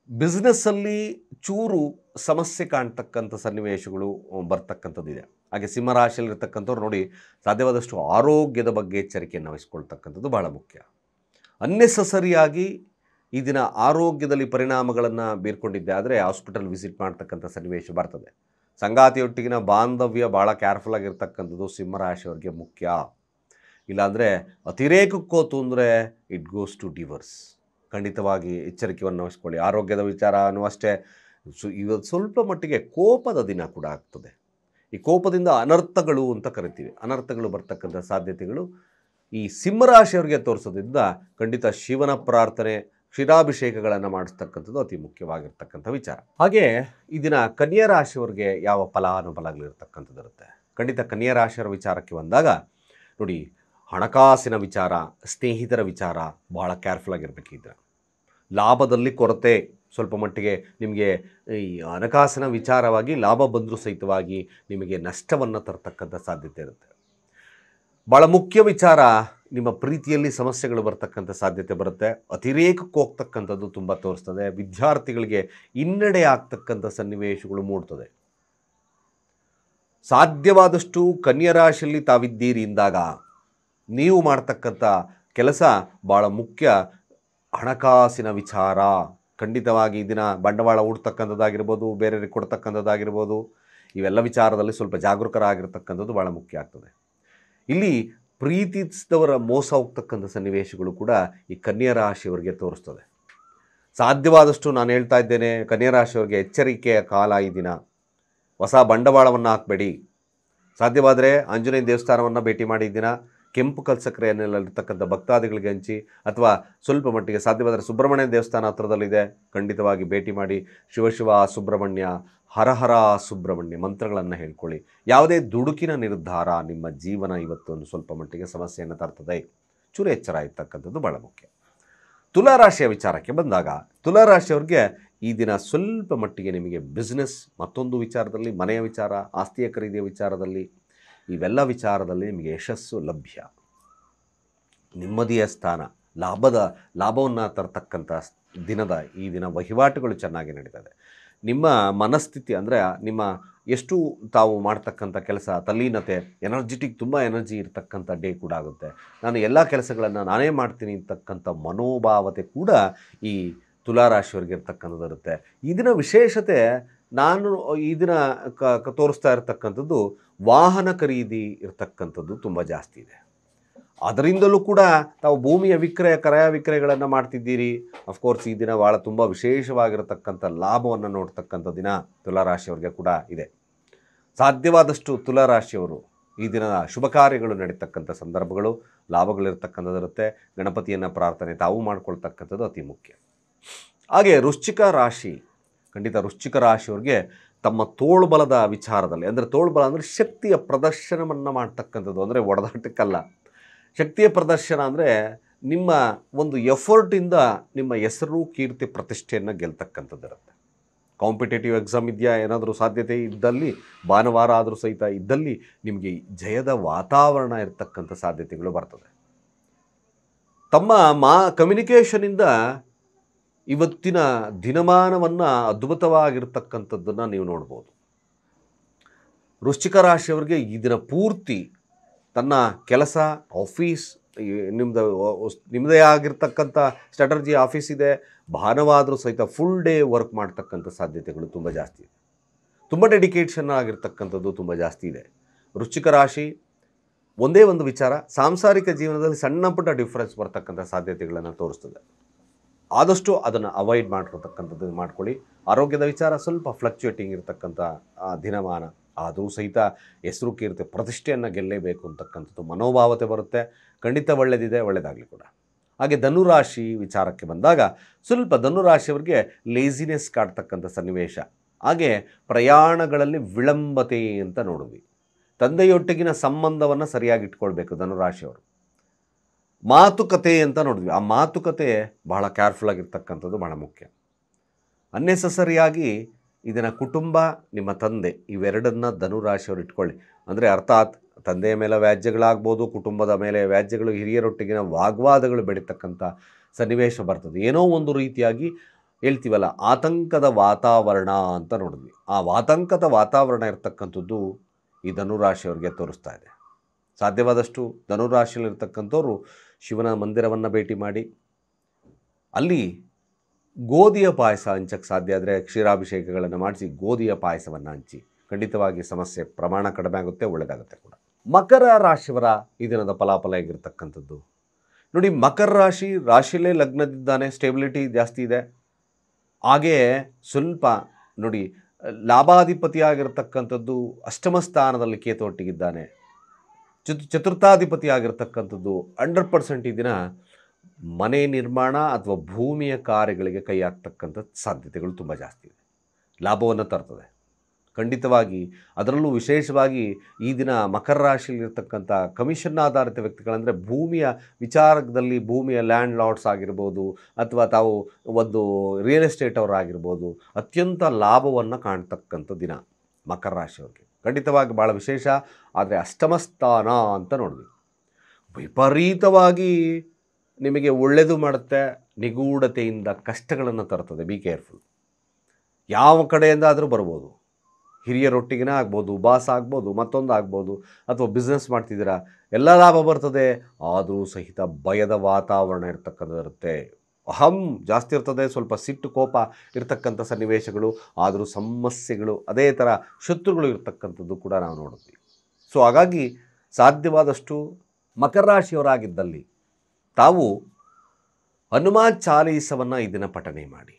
ಬಿಸ್ನೆಸ್ಸಲ್ಲಿ ಚೂರು ಸಮಸ್ಯೆ ಕಾಣ್ತಕ್ಕಂಥ ಸನ್ನಿವೇಶಗಳು ಬರ್ತಕ್ಕಂಥದ್ದಿದೆ. ಹಾಗೆ ಸಿಂಹರಾಶಿಯಲ್ಲಿರ್ತಕ್ಕಂಥವ್ರು ನೋಡಿ ಸಾಧ್ಯವಾದಷ್ಟು ಆರೋಗ್ಯದ ಬಗ್ಗೆ ಎಚ್ಚರಿಕೆಯನ್ನು ವಹಿಸ್ಕೊಳ್ತಕ್ಕಂಥದ್ದು ಭಾಳ ಮುಖ್ಯ. ಅನ್ನೆಸಸರಿಯಾಗಿ ಈ ದಿನ ಆರೋಗ್ಯದಲ್ಲಿ ಪರಿಣಾಮಗಳನ್ನು ಬೀರ್ಕೊಂಡಿದ್ದೆ ಆದರೆ ಹಾಸ್ಪಿಟಲ್ ವಿಸಿಟ್ ಮಾಡ್ತಕ್ಕಂಥ ಸನ್ನಿವೇಶ ಬರ್ತದೆ. ಸಂಗಾತಿಯೊಟ್ಟಿಗಿನ ಬಾಂಧವ್ಯ ಭಾಳ ಕೇರ್ಫುಲ್ಲಾಗಿರ್ತಕ್ಕಂಥದ್ದು ಸಿಂಹರಾಶಿಯವರಿಗೆ ಮುಖ್ಯ. ಇಲ್ಲಾಂದರೆ ಅತಿರೇಕಕ್ಕೋತು ಅಂದರೆ ಇಟ್ ಗೋಸ್ ಟು ಡಿವರ್ಸ್. ಖಂಡಿತವಾಗಿ ಎಚ್ಚರಿಕೆಯನ್ನು ವಹಿಸ್ಕೊಳ್ಳಿ. ಆರೋಗ್ಯದ ವಿಚಾರನೂ ಅಷ್ಟೇ. ಇವತ್ತು ಸ್ವಲ್ಪ ಮಟ್ಟಿಗೆ ಕೋಪದ ದಿನ ಕೂಡ ಆಗ್ತದೆ. ಈ ಕೋಪದಿಂದ ಅನರ್ಥಗಳು ಅಂತ ಕರಿತೀವಿ, ಅನರ್ಥಗಳು ಬರ್ತಕ್ಕಂಥ ಸಾಧ್ಯತೆಗಳು ಈ ಸಿಂಹರಾಶಿಯವರಿಗೆ ತೋರಿಸೋದ್ರಿಂದ ಖಂಡಿತ ಶಿವನ ಪ್ರಾರ್ಥನೆ, ಕ್ಷೀರಾಭಿಷೇಕಗಳನ್ನು ಮಾಡಿಸ್ತಕ್ಕಂಥದ್ದು ಅತಿ ಮುಖ್ಯವಾಗಿರ್ತಕ್ಕಂಥ ವಿಚಾರ. ಹಾಗೆ ಈ ದಿನ ಕನ್ಯಾ ರಾಶಿಯವರಿಗೆ ಯಾವ ಫಲಾನುಫಲಗಳಿರ್ತಕ್ಕಂಥದ್ದು ಇರುತ್ತೆ. ಖಂಡಿತ ಕನ್ಯಾ ರಾಶಿಯವರ ವಿಚಾರಕ್ಕೆ ಬಂದಾಗ ನೋಡಿ, ಹಣಕಾಸಿನ ವಿಚಾರ, ಸ್ನೇಹಿತರ ವಿಚಾರ ಭಾಳ ಕೇರ್ಫುಲ್ಲಾಗಿರಬೇಕಿದ್ರೆ. ಲಾಭದಲ್ಲಿ ಕೊರತೆ ಸ್ವಲ್ಪ ಮಟ್ಟಿಗೆ ನಿಮಗೆ ಈ ಹಣಕಾಸಿನ ವಿಚಾರವಾಗಿ ಲಾಭ ಬಂದರೂ ಸಹಿತವಾಗಿ ನಿಮಗೆ ನಷ್ಟವನ್ನು ತರ್ತಕ್ಕಂಥ ಸಾಧ್ಯತೆ ಇರುತ್ತೆ. ಭಾಳ ಮುಖ್ಯ ವಿಚಾರ, ನಿಮ್ಮ ಪ್ರೀತಿಯಲ್ಲಿ ಸಮಸ್ಯೆಗಳು ಬರ್ತಕ್ಕಂಥ ಸಾಧ್ಯತೆ ಬರುತ್ತೆ. ಅತಿರೇಕಕ್ಕೆ ಹೋಗ್ತಕ್ಕಂಥದ್ದು ತುಂಬ ತೋರಿಸ್ತದೆ. ವಿದ್ಯಾರ್ಥಿಗಳಿಗೆ ಹಿನ್ನಡೆ ಆಗ್ತಕ್ಕಂಥ ಸನ್ನಿವೇಶಗಳು ಮೂಡ್ತದೆ. ಸಾಧ್ಯವಾದಷ್ಟು ಕನ್ಯಾ ರಾಶಿಯಲ್ಲಿ ತಾವಿದ್ದೀರಿ ಇಂದಾಗ ನೀವು ಮಾಡ್ತಕ್ಕಂಥ ಕೆಲಸ ಭಾಳ ಮುಖ್ಯ. ಹಣಕಾಸಿನ ವಿಚಾರ ಖಂಡಿತವಾಗಿ ಈ ದಿನ ಬಂಡವಾಳ ಹೂಡ್ತಕ್ಕಂಥದ್ದಾಗಿರ್ಬೋದು, ಬೇರೆಯವರಿಗೆ ಕೊಡ್ತಕ್ಕಂಥದ್ದಾಗಿರ್ಬೋದು, ಇವೆಲ್ಲ ವಿಚಾರದಲ್ಲಿ ಸ್ವಲ್ಪ ಜಾಗರೂಕರಾಗಿರ್ತಕ್ಕಂಥದ್ದು ಭಾಳ ಮುಖ್ಯ ಆಗ್ತದೆ. ಇಲ್ಲಿ ಪ್ರೀತಿಸಿದವರ ಮೋಸ ಹೋಗ್ತಕ್ಕಂಥ ಸನ್ನಿವೇಶಗಳು ಕೂಡ ಈ ಕನ್ಯಾ ರಾಶಿಯವರಿಗೆ ತೋರಿಸ್ತದೆ. ಸಾಧ್ಯವಾದಷ್ಟು ನಾನು ಹೇಳ್ತಾ ಇದ್ದೇನೆ, ಕನ್ಯಾ ರಾಶಿಯವರಿಗೆ ಎಚ್ಚರಿಕೆಯ ಕಾಲ ಈ ದಿನ. ಹೊಸ ಬಂಡವಾಳವನ್ನು ಹಾಕಬೇಡಿ. ಸಾಧ್ಯವಾದರೆ ಆಂಜನೇಯ ದೇವಸ್ಥಾನವನ್ನು ಭೇಟಿ ಮಾಡಿ ದಿನ ಕೆಂಪು ಕಲ್ಸಕ್ರೆಯನ್ನೆಲ್ಲಿರ್ತಕ್ಕಂಥ ಭಕ್ತಾದಿಗಳಿಗೆ ಹಂಚಿ, ಅಥವಾ ಸ್ವಲ್ಪ ಮಟ್ಟಿಗೆ ಸಾಧ್ಯವಾದರೆ ಸುಬ್ರಹ್ಮಣ್ಯ ದೇವಸ್ಥಾನ ಹತ್ರದಲ್ಲಿದೆ, ಖಂಡಿತವಾಗಿ ಭೇಟಿ ಮಾಡಿ ಶಿವ ಸುಬ್ರಹ್ಮಣ್ಯ, ಹರಹರ ಸುಬ್ರಹ್ಮಣ್ಯ ಮಂತ್ರಗಳನ್ನು ಹೇಳ್ಕೊಳ್ಳಿ. ಯಾವುದೇ ದುಡುಕಿನ ನಿರ್ಧಾರ ನಿಮ್ಮ ಜೀವನ ಇವತ್ತು ಒಂದು ಸ್ವಲ್ಪ ಮಟ್ಟಿಗೆ ಸಮಸ್ಯೆಯನ್ನು ತರ್ತದೆ. ಚೂರು ಎಚ್ಚರ ಇರ್ತಕ್ಕಂಥದ್ದು ಭಾಳ ಮುಖ್ಯ. ತುಲಾರಾಶಿಯ ವಿಚಾರಕ್ಕೆ ಬಂದಾಗ ತುಲಾರಾಶಿಯವ್ರಿಗೆ ಈ ದಿನ ಸ್ವಲ್ಪ ಮಟ್ಟಿಗೆ ನಿಮಗೆ ಬಿಸ್ನೆಸ್, ಮತ್ತೊಂದು ವಿಚಾರದಲ್ಲಿ ಮನೆಯ ವಿಚಾರ, ಆಸ್ತಿಯ ಖರೀದಿಯ ವಿಚಾರದಲ್ಲಿ, ಇವೆಲ್ಲ ವಿಚಾರದಲ್ಲಿ ನಿಮಗೆ ಯಶಸ್ಸು ಲಭ್ಯ. ನೆಮ್ಮದಿಯ ಸ್ಥಾನ, ಲಾಭವನ್ನು ತರತಕ್ಕಂಥ ದಿನದ ಈ ದಿನ ವಹಿವಾಟುಗಳು ಚೆನ್ನಾಗಿ ನಡೀತದೆ. ನಿಮ್ಮ ಮನಸ್ಥಿತಿ ಅಂದರೆ ನಿಮ್ಮ ಎಷ್ಟು ತಾವು ಮಾಡ್ತಕ್ಕಂಥ ಕೆಲಸ, ತಲ್ಲೀನತೆ, ಎನರ್ಜಿಟಿಕ್, ತುಂಬ ಎನರ್ಜಿ ಇರ್ತಕ್ಕಂಥ ಡೇ ಕೂಡ ಆಗುತ್ತೆ. ನಾನು ಎಲ್ಲ ಕೆಲಸಗಳನ್ನು ನಾನೇ ಮಾಡ್ತೀನಿ ಅಂತಕ್ಕಂಥ ಮನೋಭಾವತೆ ಕೂಡ ಈ ತುಲಾರಾಶಿಯವರಿಗೆ ಇರ್ತಕ್ಕಂಥದ್ದು ಇರುತ್ತೆ. ಈ ದಿನ ವಿಶೇಷತೆ ನಾನು ಈ ದಿನ ತೋರಿಸ್ತಾ ಇರತಕ್ಕಂಥದ್ದು ವಾಹನ ಖರೀದಿ ಇರತಕ್ಕಂಥದ್ದು ತುಂಬ ಜಾಸ್ತಿ ಇದೆ. ಅದರಿಂದಲೂ ಕೂಡ ತಾವು ಭೂಮಿಯ ವಿಕ್ರಯ ಕ್ರಯ ವಿಕ್ರಯಗಳನ್ನು ಮಾಡ್ತಿದ್ದೀರಿ. ಅಫ್ಕೋರ್ಸ್ ಈ ದಿನ ಭಾಳ ತುಂಬ ವಿಶೇಷವಾಗಿರತಕ್ಕಂಥ ಲಾಭವನ್ನು ನೋಡ್ತಕ್ಕಂಥ ದಿನ ತುಲಾರಾಶಿಯವರಿಗೆ ಕೂಡ ಇದೆ. ಸಾಧ್ಯವಾದಷ್ಟು ತುಲಾರಾಶಿಯವರು ಈ ದಿನದ ಶುಭ ಕಾರ್ಯಗಳು ನಡೀತಕ್ಕಂಥ ಸಂದರ್ಭಗಳು, ಲಾಭಗಳಿರ್ತಕ್ಕಂಥದ್ದಿರುತ್ತೆ. ಗಣಪತಿಯನ್ನು ಪ್ರಾರ್ಥನೆ ತಾವು ಮಾಡ್ಕೊಳ್ತಕ್ಕಂಥದ್ದು ಅತಿ ಮುಖ್ಯ. ಹಾಗೆ ವೃಶ್ಚಿಕ ರಾಶಿ, ಖಂಡಿತ ವೃಶ್ಚಿಕ ರಾಶಿಯವ್ರಿಗೆ ತಮ್ಮ ತೋಳ್ಬಲದ ವಿಚಾರದಲ್ಲಿ, ಅಂದರೆ ತೋಳ್ಬಲ ಅಂದರೆ ಶಕ್ತಿಯ ಪ್ರದರ್ಶನವನ್ನು ಮಾಡ್ತಕ್ಕಂಥದ್ದು, ಅಂದರೆ ಒಡೆದಾಟಕ್ಕಲ್ಲ. ಶಕ್ತಿಯ ಪ್ರದರ್ಶನ ಅಂದರೆ ನಿಮ್ಮ ಒಂದು ಎಫರ್ಟಿಂದ ನಿಮ್ಮ ಹೆಸರು ಕೀರ್ತಿ ಪ್ರತಿಷ್ಠೆಯನ್ನು ಗೆಲ್ತಕ್ಕಂಥದ್ದಿರುತ್ತೆ. ಕಾಂಪಿಟೇಟಿವ್ ಎಕ್ಸಾಮ್ ಇದೆಯಾ, ಏನಾದರೂ ಸಾಧ್ಯತೆ ಇದ್ದಲ್ಲಿ, ಭಾನುವಾರ ಆದರೂ ಸಹಿತ ಇದ್ದಲ್ಲಿ ನಿಮಗೆ ಜಯದ ವಾತಾವರಣ ಇರತಕ್ಕಂಥ ಸಾಧ್ಯತೆಗಳು ಬರ್ತದೆ. ತಮ್ಮ ಕಮ್ಯುನಿಕೇಷನಿಂದ ಇವತ್ತಿನ ದಿನಮಾನವನ್ನು ಅದ್ಭುತವಾಗಿರ್ತಕ್ಕಂಥದ್ದನ್ನು ನೀವು ನೋಡ್ಬೋದು. ವೃಶ್ಚಿಕ ರಾಶಿಯವರಿಗೆ ಈ ದಿನ ಪೂರ್ತಿ ತನ್ನ ಕೆಲಸ, ಆಫೀಸ್, ನಿಮ್ಮದೇ ಆಗಿರ್ತಕ್ಕಂಥ ಸ್ಟ್ರಾಟರ್ಜಿ ಆಫೀಸ್ ಇದೆ, ಭಾನುವಾದರೂ ಸಹಿತ ಫುಲ್ ಡೇ ವರ್ಕ್ ಮಾಡ್ತಕ್ಕಂಥ ಸಾಧ್ಯತೆಗಳು ತುಂಬ ಜಾಸ್ತಿ ಇದೆ. ತುಂಬ ಡೆಡಿಕೇಷನ್ ಆಗಿರ್ತಕ್ಕಂಥದ್ದು ತುಂಬ ಜಾಸ್ತಿ ಇದೆ. ವೃಶ್ಚಿಕ ರಾಶಿ ಒಂದೇ ಒಂದು ವಿಚಾರ, ಸಾಂಸಾರಿಕ ಜೀವನದಲ್ಲಿ ಸಣ್ಣ ಪುಟ್ಟ ಡಿಫ್ರೆನ್ಸ್ ಬರ್ತಕ್ಕಂಥ ಸಾಧ್ಯತೆಗಳನ್ನು ತೋರಿಸ್ತದೆ. ಆದಷ್ಟು ಅದನ್ನು ಅವಾಯ್ಡ್ ಮಾಡಿರ್ತಕ್ಕಂಥದ್ದು ಮಾಡ್ಕೊಳ್ಳಿ. ಆರೋಗ್ಯದ ವಿಚಾರ ಸ್ವಲ್ಪ ಫ್ಲಕ್ಚುಯೇಟಿಂಗ್ ಇರತಕ್ಕಂಥ ದಿನಮಾನ, ಆದರೂ ಸಹಿತ ಹೆಸರು ಕೀರ್ತಿ ಪ್ರತಿಷ್ಠೆಯನ್ನು ಗೆಲ್ಲೇಬೇಕು ಅಂತಕ್ಕಂಥದ್ದು ಮನೋಭಾವತೆ ಬರುತ್ತೆ. ಖಂಡಿತ ಒಳ್ಳೆಯದಿದೆ, ಒಳ್ಳೆಯದಾಗಲಿ ಕೂಡ. ಹಾಗೆ ಧನುರಾಶಿ ವಿಚಾರಕ್ಕೆ ಬಂದಾಗ ಸ್ವಲ್ಪ ಧನುರಾಶಿಯವರಿಗೆ ಲೇಸಿನೆಸ್ ಕಾಡ್ತಕ್ಕಂಥ ಸನ್ನಿವೇಶ, ಹಾಗೆ ಪ್ರಯಾಣಗಳಲ್ಲಿ ವಿಳಂಬತೆ ಅಂತ ನೋಡಿದ್ವಿ. ತಂದೆಯೊಟ್ಟಿಗಿನ ಸಂಬಂಧವನ್ನು ಸರಿಯಾಗಿ ಇಟ್ಕೊಳ್ಬೇಕು ಧನುರಾಶಿಯವರು. ಮಾತುಕತೆ ಅಂತ ನೋಡಿದ್ವಿ, ಆ ಮಾತುಕತೆ ಬಹಳ ಕೇರ್ಫುಲ್ ಆಗಿರ್ತಕ್ಕಂಥದ್ದು ಬಹಳ ಮುಖ್ಯ. ಅನ್ನೆಸಸರಿಯಾಗಿ ಇದನ್ನು ಕುಟುಂಬ, ನಿಮ್ಮ ತಂದೆ, ಇವೆರಡನ್ನ ಧನುರಾಶಿಯವರು ಇಟ್ಕೊಳ್ಳಿ. ಅಂದರೆ ಅರ್ಥಾತ್ ತಂದೆಯ ಮೇಲೆ ವ್ಯಾಜ್ಯಗಳಾಗ್ಬೋದು, ಕುಟುಂಬದ ಮೇಲೆ ವ್ಯಾಜ್ಯಗಳು, ಹಿರಿಯರೊಟ್ಟಿಗಿನ ವಾಗ್ವಾದಗಳು ಬೆಳೀತಕ್ಕಂಥ ಸನ್ನಿವೇಶ ಬರ್ತದೆ. ಏನೋ ಒಂದು ರೀತಿಯಾಗಿ ಹೇಳ್ತೀವಲ್ಲ, ಆತಂಕದ ವಾತಾವರಣ ಅಂತ ನೋಡಿದ್ವಿ. ಆ ಆತಂಕದ ವಾತಾವರಣ ಇರ್ತಕ್ಕಂಥದ್ದು ಈ ಧನುರಾಶಿಯವರಿಗೆ ತೋರಿಸ್ತಾ ಇದೆ. ಸಾಧ್ಯವಾದಷ್ಟು ಧನುರಾಶಿಯಲ್ಲಿರ್ತಕ್ಕಂಥವ್ರು ಶಿವನ ಮಂದಿರವನ್ನು ಭೇಟಿ ಮಾಡಿ ಅಲ್ಲಿ ಗೋಧಿಯ ಪಾಯಸ ಹಂಚಕ್ಕೆ ಸಾಧ್ಯ ಆದರೆ ಕ್ಷೀರಾಭಿಷೇಕಗಳನ್ನು ಮಾಡಿಸಿ ಗೋಧಿಯ ಪಾಯಸವನ್ನು ಹಂಚಿ. ಖಂಡಿತವಾಗಿ ಸಮಸ್ಯೆ ಪ್ರಮಾಣ ಕಡಿಮೆ ಆಗುತ್ತೆ, ಒಳ್ಳೆಯದಾಗುತ್ತೆ ಕೂಡ. ಮಕರ ರಾಶಿಯವರ ಈ ದಿನದ ಫಲಾಫಲ ಹೇಗಿರ್ತಕ್ಕಂಥದ್ದು ನೋಡಿ. ಮಕರ ರಾಶಿಯಲ್ಲೇ ಲಗ್ನದಿದ್ದಾನೆ, ಸ್ಟೇಬಿಲಿಟಿ ಜಾಸ್ತಿ ಇದೆ. ಹಾಗೆಯೇ ಸ್ವಲ್ಪ ನೋಡಿ, ಲಾಭಾಧಿಪತಿಯಾಗಿರ್ತಕ್ಕಂಥದ್ದು ಅಷ್ಟಮ ಸ್ಥಾನದಲ್ಲಿ ಕೇತುವೊಟ್ಟಿಗಿದ್ದಾನೆ. ಚತುರ್ಥಾಧಿಪತಿ ಆಗಿರ್ತಕ್ಕಂಥದ್ದು 100% ಈ ದಿನ ಮನೆ ನಿರ್ಮಾಣ ಅಥವಾ ಭೂಮಿಯ ಕಾರ್ಯಗಳಿಗೆ ಕೈ ಹಾಕ್ತಕ್ಕಂಥ ಸಾಧ್ಯತೆಗಳು ತುಂಬ ಜಾಸ್ತಿ ಇದೆ. ಲಾಭವನ್ನು ತರ್ತದೆ ಖಂಡಿತವಾಗಿ. ಅದರಲ್ಲೂ ವಿಶೇಷವಾಗಿ ಈ ದಿನ ಮಕರ ರಾಶಿಯಲ್ಲಿರ್ತಕ್ಕಂಥ ಕಮಿಷನ್ ಆಧಾರಿತ ವ್ಯಕ್ತಿಗಳಂದರೆ ಭೂಮಿಯ ವಿಚಾರದಲ್ಲಿ, ಭೂಮಿಯ ಲ್ಯಾಂಡ್ ಲಾರ್ಡ್ಸ್ ಆಗಿರ್ಬೋದು, ಅಥವಾ ತಾವು ಒಂದು ರಿಯಲ್ ಎಸ್ಟೇಟ್ ಅವರಾಗಿರ್ಬೋದು, ಅತ್ಯಂತ ಲಾಭವನ್ನು ಕಾಣ್ತಕ್ಕಂಥ ದಿನ ಮಕರ ರಾಶಿಯವರಿಗೆ. ಖಂಡಿತವಾಗಿ ಭಾಳ ವಿಶೇಷ. ಆದರೆ ಅಷ್ಟಮ ಸ್ಥಾನ ಅಂತ ನೋಡಿದ್ವಿ, ವಿಪರೀತವಾಗಿ ನಿಮಗೆ ಒಳ್ಳೆಯದು ಮಾಡುತ್ತೆ, ನಿಗೂಢತೆಯಿಂದ ಕಷ್ಟಗಳನ್ನು ತರ್ತದೆ. Be careful. ಯಾವ ಕಡೆಯಿಂದ ಆದರೂ ಬರ್ಬೋದು, ಹಿರಿಯರೊಟ್ಟಿಗಿನ ಆಗ್ಬೋದು, ಬಾಸ್ ಆಗ್ಬೋದು, ಮತ್ತೊಂದು ಆಗ್ಬೋದು, ಅಥವಾ ಬಿಸ್ನೆಸ್ ಮಾಡ್ತಿದ್ದೀರಾ, ಎಲ್ಲ ಲಾಭ ಬರ್ತದೆ. ಆದರೂ ಸಹಿತ ಭಯದ ವಾತಾವರಣ ಇರ್ತಕ್ಕಂಥದ್ದಿರುತ್ತೆ. ಅಹಂ ಜಾಸ್ತಿ ಇರ್ತದೆ, ಸ್ವಲ್ಪ ಸಿಟ್ಟು ಕೋಪ ಇರ್ತಕ್ಕಂಥ ಸನ್ನಿವೇಶಗಳು, ಆದರೂ ಸಮಸ್ಯೆಗಳು, ಅದೇ ಥರ ಶತ್ರುಗಳು ಇರ್ತಕ್ಕಂಥದ್ದು ಕೂಡ ನಾವು ನೋಡಿದ್ವಿ. ಸೊ ಹಾಗಾಗಿ ಸಾಧ್ಯವಾದಷ್ಟು ಮಕರ ರಾಶಿಯವರಾಗಿದ್ದಲ್ಲಿ ತಾವು ಹನುಮಾನ್ ಚಾಲೀಸವನ್ನು ಈ ದಿನ ಪಠನೆ ಮಾಡಿ.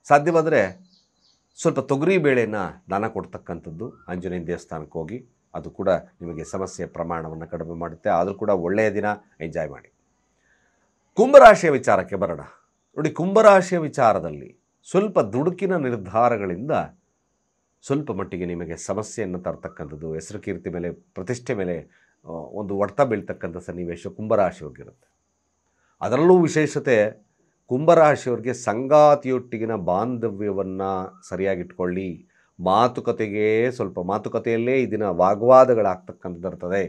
ಸಾಧ್ಯವಾದರೆ ಸ್ವಲ್ಪ ತೊಗರಿ ಬೇಳೆನ ದಾನ ಕೊಡ್ತಕ್ಕಂಥದ್ದು, ಆಂಜನೇಯ ದೇವಸ್ಥಾನಕ್ಕೆ ಹೋಗಿ, ಅದು ಕೂಡ ನಿಮಗೆ ಸಮಸ್ಯೆ ಪ್ರಮಾಣವನ್ನು ಕಡಿಮೆ ಮಾಡುತ್ತೆ. ಆದರೂ ಕೂಡ ಒಳ್ಳೆಯ ದಿನ, ಎಂಜಾಯ್ ಮಾಡಿ. ಕುಂಭರಾಶಿಯ ವಿಚಾರಕ್ಕೆ ಬರೋಣ ನೋಡಿ. ಕುಂಭರಾಶಿಯ ವಿಚಾರದಲ್ಲಿ ಸ್ವಲ್ಪ ದುಡುಕಿನ ನಿರ್ಧಾರಗಳಿಂದ ಸ್ವಲ್ಪ ಮಟ್ಟಿಗೆ ನಿಮಗೆ ಸಮಸ್ಯೆಯನ್ನು ತರ್ತಕ್ಕಂಥದ್ದು, ಹೆಸರು ಕೀರ್ತಿ ಮೇಲೆ, ಪ್ರತಿಷ್ಠೆ ಮೇಲೆ ಒಂದು ಹೊಡೆತ ಬೀಳ್ತಕ್ಕಂಥ ಸನ್ನಿವೇಶ ಕುಂಭರಾಶಿಯವ್ರಿಗಿರುತ್ತೆ. ಅದರಲ್ಲೂ ವಿಶೇಷತೆ ಕುಂಭರಾಶಿಯವ್ರಿಗೆ ಸಂಗಾತಿಯೊಟ್ಟಿಗಿನ ಬಾಂಧವ್ಯವನ್ನು ಸರಿಯಾಗಿಟ್ಕೊಳ್ಳಿ. ಮಾತುಕತೆಯಲ್ಲೇ ಈ ದಿನ ವಾಗ್ವಾದಗಳಾಗ್ತಕ್ಕಂಥದ್ದಿರ್ತದೆ.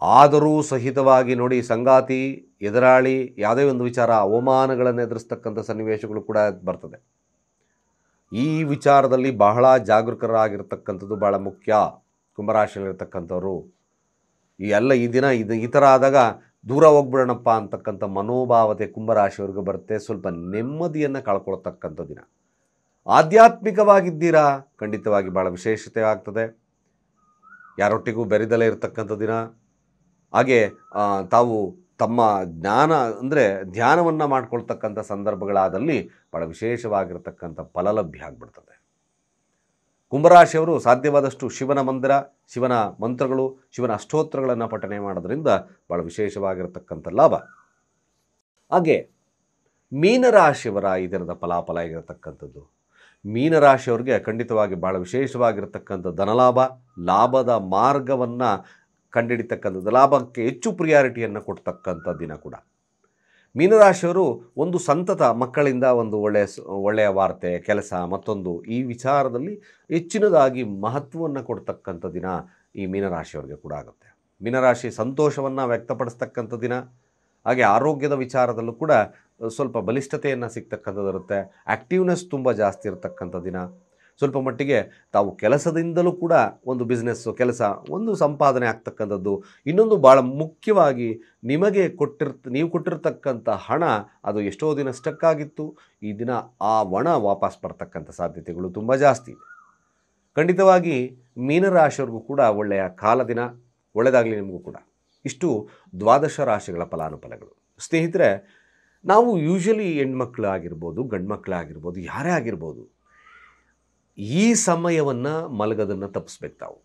ಆದರೂ ಸಹಿತವಾಗಿ ನೋಡಿ, ಸಂಗಾತಿ, ಎದುರಾಳಿ ಯಾವುದೇ ಒಂದು ವಿಚಾರ ಅವಮಾನಗಳನ್ನು ಎದುರಿಸ್ತಕ್ಕಂಥ ಸನ್ನಿವೇಶಗಳು ಕೂಡ ಬರ್ತದೆ. ಈ ವಿಚಾರದಲ್ಲಿ ಬಹಳ ಜಾಗರೂಕರಾಗಿರ್ತಕ್ಕಂಥದ್ದು ಭಾಳ ಮುಖ್ಯ. ಕುಂಭರಾಶಿಯಲ್ಲಿರ್ತಕ್ಕಂಥವ್ರು ಈ ದಿನ ಈ ಥರ ಆದಾಗ ದೂರ ಹೋಗ್ಬಿಡೋಣಪ್ಪ ಅಂತಕ್ಕಂಥ ಮನೋಭಾವತೆ ಕುಂಭರಾಶಿಯವ್ರಿಗೆ ಬರುತ್ತೆ. ಸ್ವಲ್ಪ ನೆಮ್ಮದಿಯನ್ನು ಕಳ್ಕೊಳ್ತಕ್ಕಂಥ ದಿನ. ಆಧ್ಯಾತ್ಮಿಕವಾಗಿದ್ದೀರಾ, ಖಂಡಿತವಾಗಿ ಭಾಳ ವಿಶೇಷತೆ ಆಗ್ತದೆ. ಯಾರೊಟ್ಟಿಗೂ ಬೆರೆದಲೇ ಇರತಕ್ಕಂಥ ದಿನ. ಹಾಗೆ ತಾವು ತಮ್ಮ ಜ್ಞಾನ ಅಂದರೆ ಧ್ಯಾನವನ್ನು ಮಾಡ್ಕೊಳ್ತಕ್ಕಂಥ ಸಂದರ್ಭಗಳಾದಲ್ಲಿ ಭಾಳ ವಿಶೇಷವಾಗಿರ್ತಕ್ಕಂಥ ಫಲಲಭ್ಯ ಆಗಿಬಿಡ್ತದೆ. ಕುಂಭರಾಶಿಯವರು ಸಾಧ್ಯವಾದಷ್ಟು ಶಿವನ ಮಂದಿರ, ಶಿವನ ಮಂತ್ರಗಳು, ಶಿವನ ಅಷ್ಟೋತ್ತರಗಳನ್ನು ಪಠನೆ ಮಾಡೋದ್ರಿಂದ ಭಾಳ ವಿಶೇಷವಾಗಿರ್ತಕ್ಕಂಥ ಲಾಭ. ಹಾಗೆ ಮೀನರಾಶಿಯವರ ಈ ದಿನದ ಫಲಾಫಲ ಆಗಿರತಕ್ಕಂಥದ್ದು. ಮೀನರಾಶಿಯವರಿಗೆ ಖಂಡಿತವಾಗಿ ಭಾಳ ವಿಶೇಷವಾಗಿರ್ತಕ್ಕಂಥ ಧನಲಾಭ, ಲಾಭದ ಮಾರ್ಗವನ್ನು ಕಂಡುಹಿಡಿತಕ್ಕಂಥದ್ದು, ಲಾಭಕ್ಕೆ ಹೆಚ್ಚು ಪ್ರಿಯಾರಿಟಿಯನ್ನು ಕೊಡ್ತಕ್ಕಂಥ ದಿನ ಕೂಡ. ಮೀನರಾಶಿಯವರು ಒಂದು ಸಂತತ ಮಕ್ಕಳಿಂದ ಒಂದು ಒಳ್ಳೆಯ ವಾರ್ತೆ, ಕೆಲಸ, ಮತ್ತೊಂದು ಈ ವಿಚಾರದಲ್ಲಿ ಹೆಚ್ಚಿನದಾಗಿ ಮಹತ್ವವನ್ನು ಕೊಡ್ತಕ್ಕಂಥ ದಿನ ಈ ಮೀನರಾಶಿಯವರಿಗೆ ಕೂಡ ಆಗುತ್ತೆ. ಮೀನರಾಶಿ ಸಂತೋಷವನ್ನು ವ್ಯಕ್ತಪಡಿಸ್ತಕ್ಕಂಥ ದಿನ. ಹಾಗೆ ಆರೋಗ್ಯದ ವಿಚಾರದಲ್ಲೂ ಕೂಡ ಸ್ವಲ್ಪ ಬಲಿಷ್ಠತೆಯನ್ನು ಸಿಗ್ತಕ್ಕಂಥದ್ದಿರುತ್ತೆ. ಆ್ಯಕ್ಟಿವ್ನೆಸ್ ತುಂಬ ಜಾಸ್ತಿ ಇರತಕ್ಕಂಥ ದಿನ. ಸ್ವಲ್ಪ ಮಟ್ಟಿಗೆ ತಾವು ಕೆಲಸದಿಂದಲೂ ಕೂಡ ಒಂದು ಬಿಸ್ನೆಸ್ಸು, ಕೆಲಸ, ಒಂದು ಸಂಪಾದನೆ ಆಗ್ತಕ್ಕಂಥದ್ದು. ಇನ್ನೊಂದು ಭಾಳ ಮುಖ್ಯವಾಗಿ ನೀವು ಕೊಟ್ಟಿರ್ತಕ್ಕಂಥ ಹಣ ಅದು ಎಷ್ಟೋ ದಿನ ಸ್ಟಕ್ ಆಗಿತ್ತು, ಈ ದಿನ ಆ ಹಣ ವಾಪಸ್ ಬರ್ತಕ್ಕಂಥ ಸಾಧ್ಯತೆಗಳು ತುಂಬ ಜಾಸ್ತಿ ಇದೆ. ಖಂಡಿತವಾಗಿ ಮೀನರಾಶಿಯವ್ರಿಗೂ ಕೂಡ ಒಳ್ಳೆಯ ಕಾಲ ದಿನ. ಒಳ್ಳೆಯದಾಗಲಿ ನಿಮಗೂ ಕೂಡ. ಇಷ್ಟು ದ್ವಾದಶ ರಾಶಿಗಳ ಫಲಾನುಫಲಗಳು. ಸ್ನೇಹಿತರೆ, ನಾವು ಯೂಶಲಿ ಹೆಣ್ಮಕ್ಳಾಗಿರ್ಬೋದು, ಗಂಡು ಮಕ್ಕಳಾಗಿರ್ಬೋದು, ಯಾರೇ ಆಗಿರ್ಬೋದು, ಈ ಸಮಯವನ್ನು ಮಲಗೋದನ್ನು ತಪ್ಪಿಸ್ಬೇಕು ತಾವು.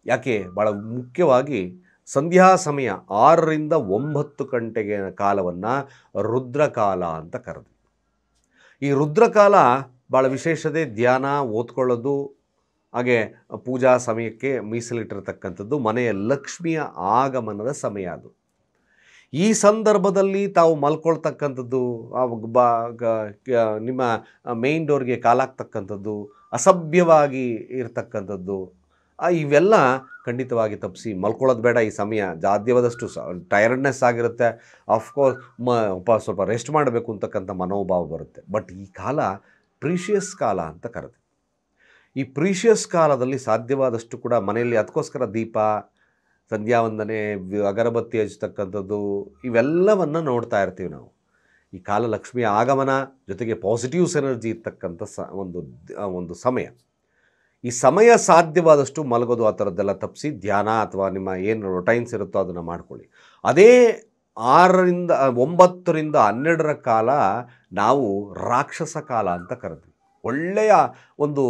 ಯಾಕೆ? ಭಾಳ ಮುಖ್ಯವಾಗಿ ಸಂಧ್ಯಾ ಸಮಯ 6ರಿಂದ 9 ಗಂಟೆಗೆ ಕಾಲವನ್ನು ರುದ್ರಕಾಲ ಅಂತ ಕರೆದ್ವಿ. ಈ ರುದ್ರಕಾಲ ಭಾಳ ವಿಶೇಷತೆ. ಧ್ಯಾನ, ಓದ್ಕೊಳ್ಳೋದು, ಹಾಗೆ ಪೂಜಾ ಸಮಯಕ್ಕೆ ಮೀಸಲಿಟ್ಟಿರ್ತಕ್ಕಂಥದ್ದು. ಮನೆಯ ಲಕ್ಷ್ಮಿಯ ಆಗಮನದ ಸಮಯ ಅದು. ಈ ಸಂದರ್ಭದಲ್ಲಿ ತಾವು ಮಲ್ಕೊಳ್ತಕ್ಕಂಥದ್ದು, ನಿಮ್ಮ ಮೇನ್ ಡೋರ್ಗೆ ಕಾಲಾಗ್ತಕ್ಕಂಥದ್ದು, ಅಸಭ್ಯವಾಗಿ ಇರ್ತಕ್ಕಂಥದ್ದು, ಇವೆಲ್ಲ ಖಂಡಿತವಾಗಿ ತಪ್ಪಿಸಿ ಮಲ್ಕೊಳ್ಳೋದು ಬೇಡ. ಈ ಸಮಯ ಸಾಧ್ಯವಾದಷ್ಟು ಟಯರ್ಡ್ನೆಸ್ ಆಗಿರುತ್ತೆ. ಆಫ್ಕೋರ್ಸ್ ಸ್ವಲ್ಪ ರೆಸ್ಟ್ ಮಾಡಬೇಕು ಅಂತಕ್ಕಂಥ ಮನೋಭಾವ ಬರುತ್ತೆ. ಬಟ್ ಈ ಕಾಲ ಪ್ರೀಷಿಯಸ್ ಕಾಲ ಅಂತ ಕರೆದು, ಈ ಪ್ರೀಷಿಯಸ್ ಕಾಲದಲ್ಲಿ ಸಾಧ್ಯವಾದಷ್ಟು ಕೂಡ ಮನೆಯಲ್ಲಿ ಅದಕ್ಕೋಸ್ಕರ ದೀಪ, ಸಂಧ್ಯಾ ವಂದನೆ, ಅಗರಬತ್ತಿ ಹಚ್ಚತಕ್ಕಂಥದ್ದು, ಇವೆಲ್ಲವನ್ನು ನೋಡ್ತಾ ಇರ್ತೀವಿ ನಾವು. ಈ ಕಾಲ ಲಕ್ಷ್ಮಿಯ ಆಗಮನ ಜೊತೆಗೆ ಪಾಸಿಟಿವ್ಸ್ ಎನರ್ಜಿ ಇರ್ತಕ್ಕಂಥ ಒಂದು ಸಮಯ. ಈ ಸಮಯ ಸಾಧ್ಯವಾದಷ್ಟು ಮಲಗೋದು ಆ ಥರದ್ದೆಲ್ಲ ತಪ್ಪಿಸಿ ಧ್ಯಾನ ಅಥವಾ ನಿಮ್ಮ ಏನು ರೊಟೈನ್ಸ್ ಇರುತ್ತೋ ಅದನ್ನು ಮಾಡ್ಕೊಳ್ಳಿ. ಅದೇ 9ರಿಂದ 12 ಕಾಲ ನಾವು ರಾಕ್ಷಸ ಕಾಲ ಅಂತ ಕರೆದ್ವಿ. ಒಳ್ಳೆಯ ಒಂದು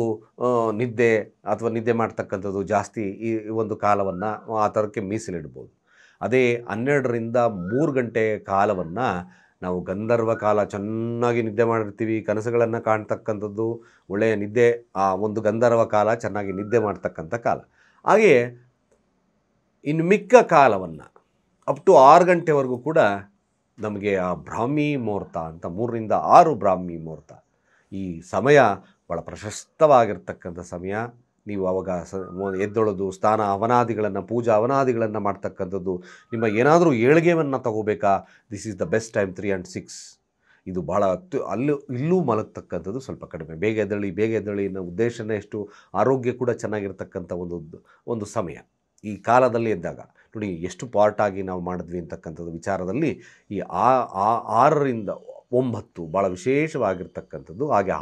ನಿದ್ದೆ ಅಥವಾ ನಿದ್ದೆ ಮಾಡ್ತಕ್ಕಂಥದ್ದು ಜಾಸ್ತಿ ಈ ಒಂದು ಕಾಲವನ್ನು ಆ ಥರಕ್ಕೆ ಮೀಸಲಿಡ್ಬೋದು. ಅದೇ 12ರಿಂದ 3 ಗಂಟೆ ಕಾಲವನ್ನು ನಾವು ಗಂಧರ್ವ ಕಾಲ, ಚೆನ್ನಾಗಿ ನಿದ್ದೆ ಮಾಡಿರ್ತೀವಿ, ಕನಸುಗಳನ್ನು ಕಾಣ್ತಕ್ಕಂಥದ್ದು, ಒಳ್ಳೆಯ ನಿದ್ದೆ, ಆ ಒಂದು ಗಂಧರ್ವ ಕಾಲ, ಚೆನ್ನಾಗಿ ನಿದ್ದೆ ಮಾಡ್ತಕ್ಕಂಥ ಕಾಲ. ಹಾಗೆಯೇ ಇನ್ನು ಮಿಕ್ಕ ಕಾಲವನ್ನು ಅಪ್ ಟು 6 ಗಂಟೆವರೆಗೂ ಕೂಡ ನಮಗೆ ಆ ಬ್ರಾಹ್ಮಿ ಮುಹೂರ್ತ ಅಂತ 3ರಿಂದ 6 ಬ್ರಾಹ್ಮಿ ಮುಹೂರ್ತ, ಈ ಸಮಯ ಭಾಳ ಪ್ರಶಸ್ತವಾಗಿರ್ತಕ್ಕಂಥ ಸಮಯ. ನೀವು ಆವಾಗ ಎದ್ದೊಳೋದು, ಸ್ನಾನ ಅವನಾದಿಗಳನ್ನು, ಪೂಜಾ ಅವನಾದಿಗಳನ್ನು ಮಾಡ್ತಕ್ಕಂಥದ್ದು, ನಿಮ್ಮ ಏನಾದರೂ ಏಳಿಗೆಯನ್ನು ತಗೋಬೇಕಾ, this is the best time. 3 and 6 ಇದು ಭಾಳ ಇಲ್ಲೂ ಮಲಗ್ತಕ್ಕಂಥದ್ದು ಸ್ವಲ್ಪ ಕಡಿಮೆ. ಬೇಗ ಎದ್ದೇಳಿ ಅನ್ನೋ ಉದ್ದೇಶನೇ ಎಷ್ಟು, ಆರೋಗ್ಯ ಕೂಡ ಚೆನ್ನಾಗಿರ್ತಕ್ಕಂಥ ಒಂದು ಸಮಯ. ಈ ಕಾಲದಲ್ಲಿ ಎದ್ದಾಗ ನೋಡಿ ಎಷ್ಟು ಪಾರ್ಟಾಗಿ ನಾವು ಮಾಡಿದ್ವಿ ಅಂತಕ್ಕಂಥದ್ದು ವಿಚಾರದಲ್ಲಿ ಈ 6ರಿಂದ 9 ಭಾಳ ವಿಶೇಷವಾಗಿರ್ತಕ್ಕಂಥದ್ದು. ಹಾಗೆ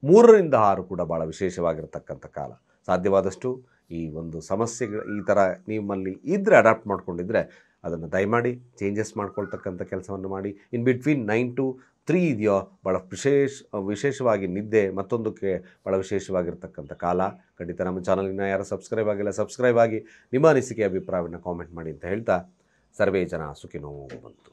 3ರಿಂದ 6 ಕೂಡ ಭಾಳ ವಿಶೇಷವಾಗಿರ್ತಕ್ಕಂಥ ಕಾಲ. ಸಾಧ್ಯವಾದಷ್ಟು ಈ ಒಂದು ಸಮಸ್ಯೆಗಳು ಈ ಥರ ನಿಮ್ಮಲ್ಲಿ ಇದ್ದರೆ, ಅಡಾಪ್ಟ್ ಮಾಡ್ಕೊಂಡಿದ್ರೆ ಅದನ್ನು ದಯಮಾಡಿ ಚೇಂಜಸ್ ಮಾಡ್ಕೊಳ್ತಕ್ಕಂಥ ಕೆಲಸವನ್ನು ಮಾಡಿ. ಇನ್ ಬಿಟ್ವೀನ್ 9 to 3 ಇದೆಯೋ ಭಾಳ ವಿಶೇಷವಾಗಿ ನಿದ್ದೆ ಮತ್ತೊಂದಕ್ಕೆ ಭಾಳ ವಿಶೇಷವಾಗಿರ್ತಕ್ಕಂಥ ಕಾಲ. ಖಂಡಿತ ನಮ್ಮ ಚಾನಲಿನ ಯಾರು ಸಬ್ಸ್ಕ್ರೈಬ್ ಆಗಿಲ್ಲ, ಸಬ್ಸ್ಕ್ರೈಬ್ ಆಗಿ ನಿಮ್ಮ ಅನಿಸಿಕೆ ಅಭಿಪ್ರಾಯವನ್ನು ಕಾಮೆಂಟ್ ಮಾಡಿ ಅಂತ ಹೇಳ್ತಾ, ಸರ್ವೇ ಜನ ಸುಖಿನೋ ಭವಂತು.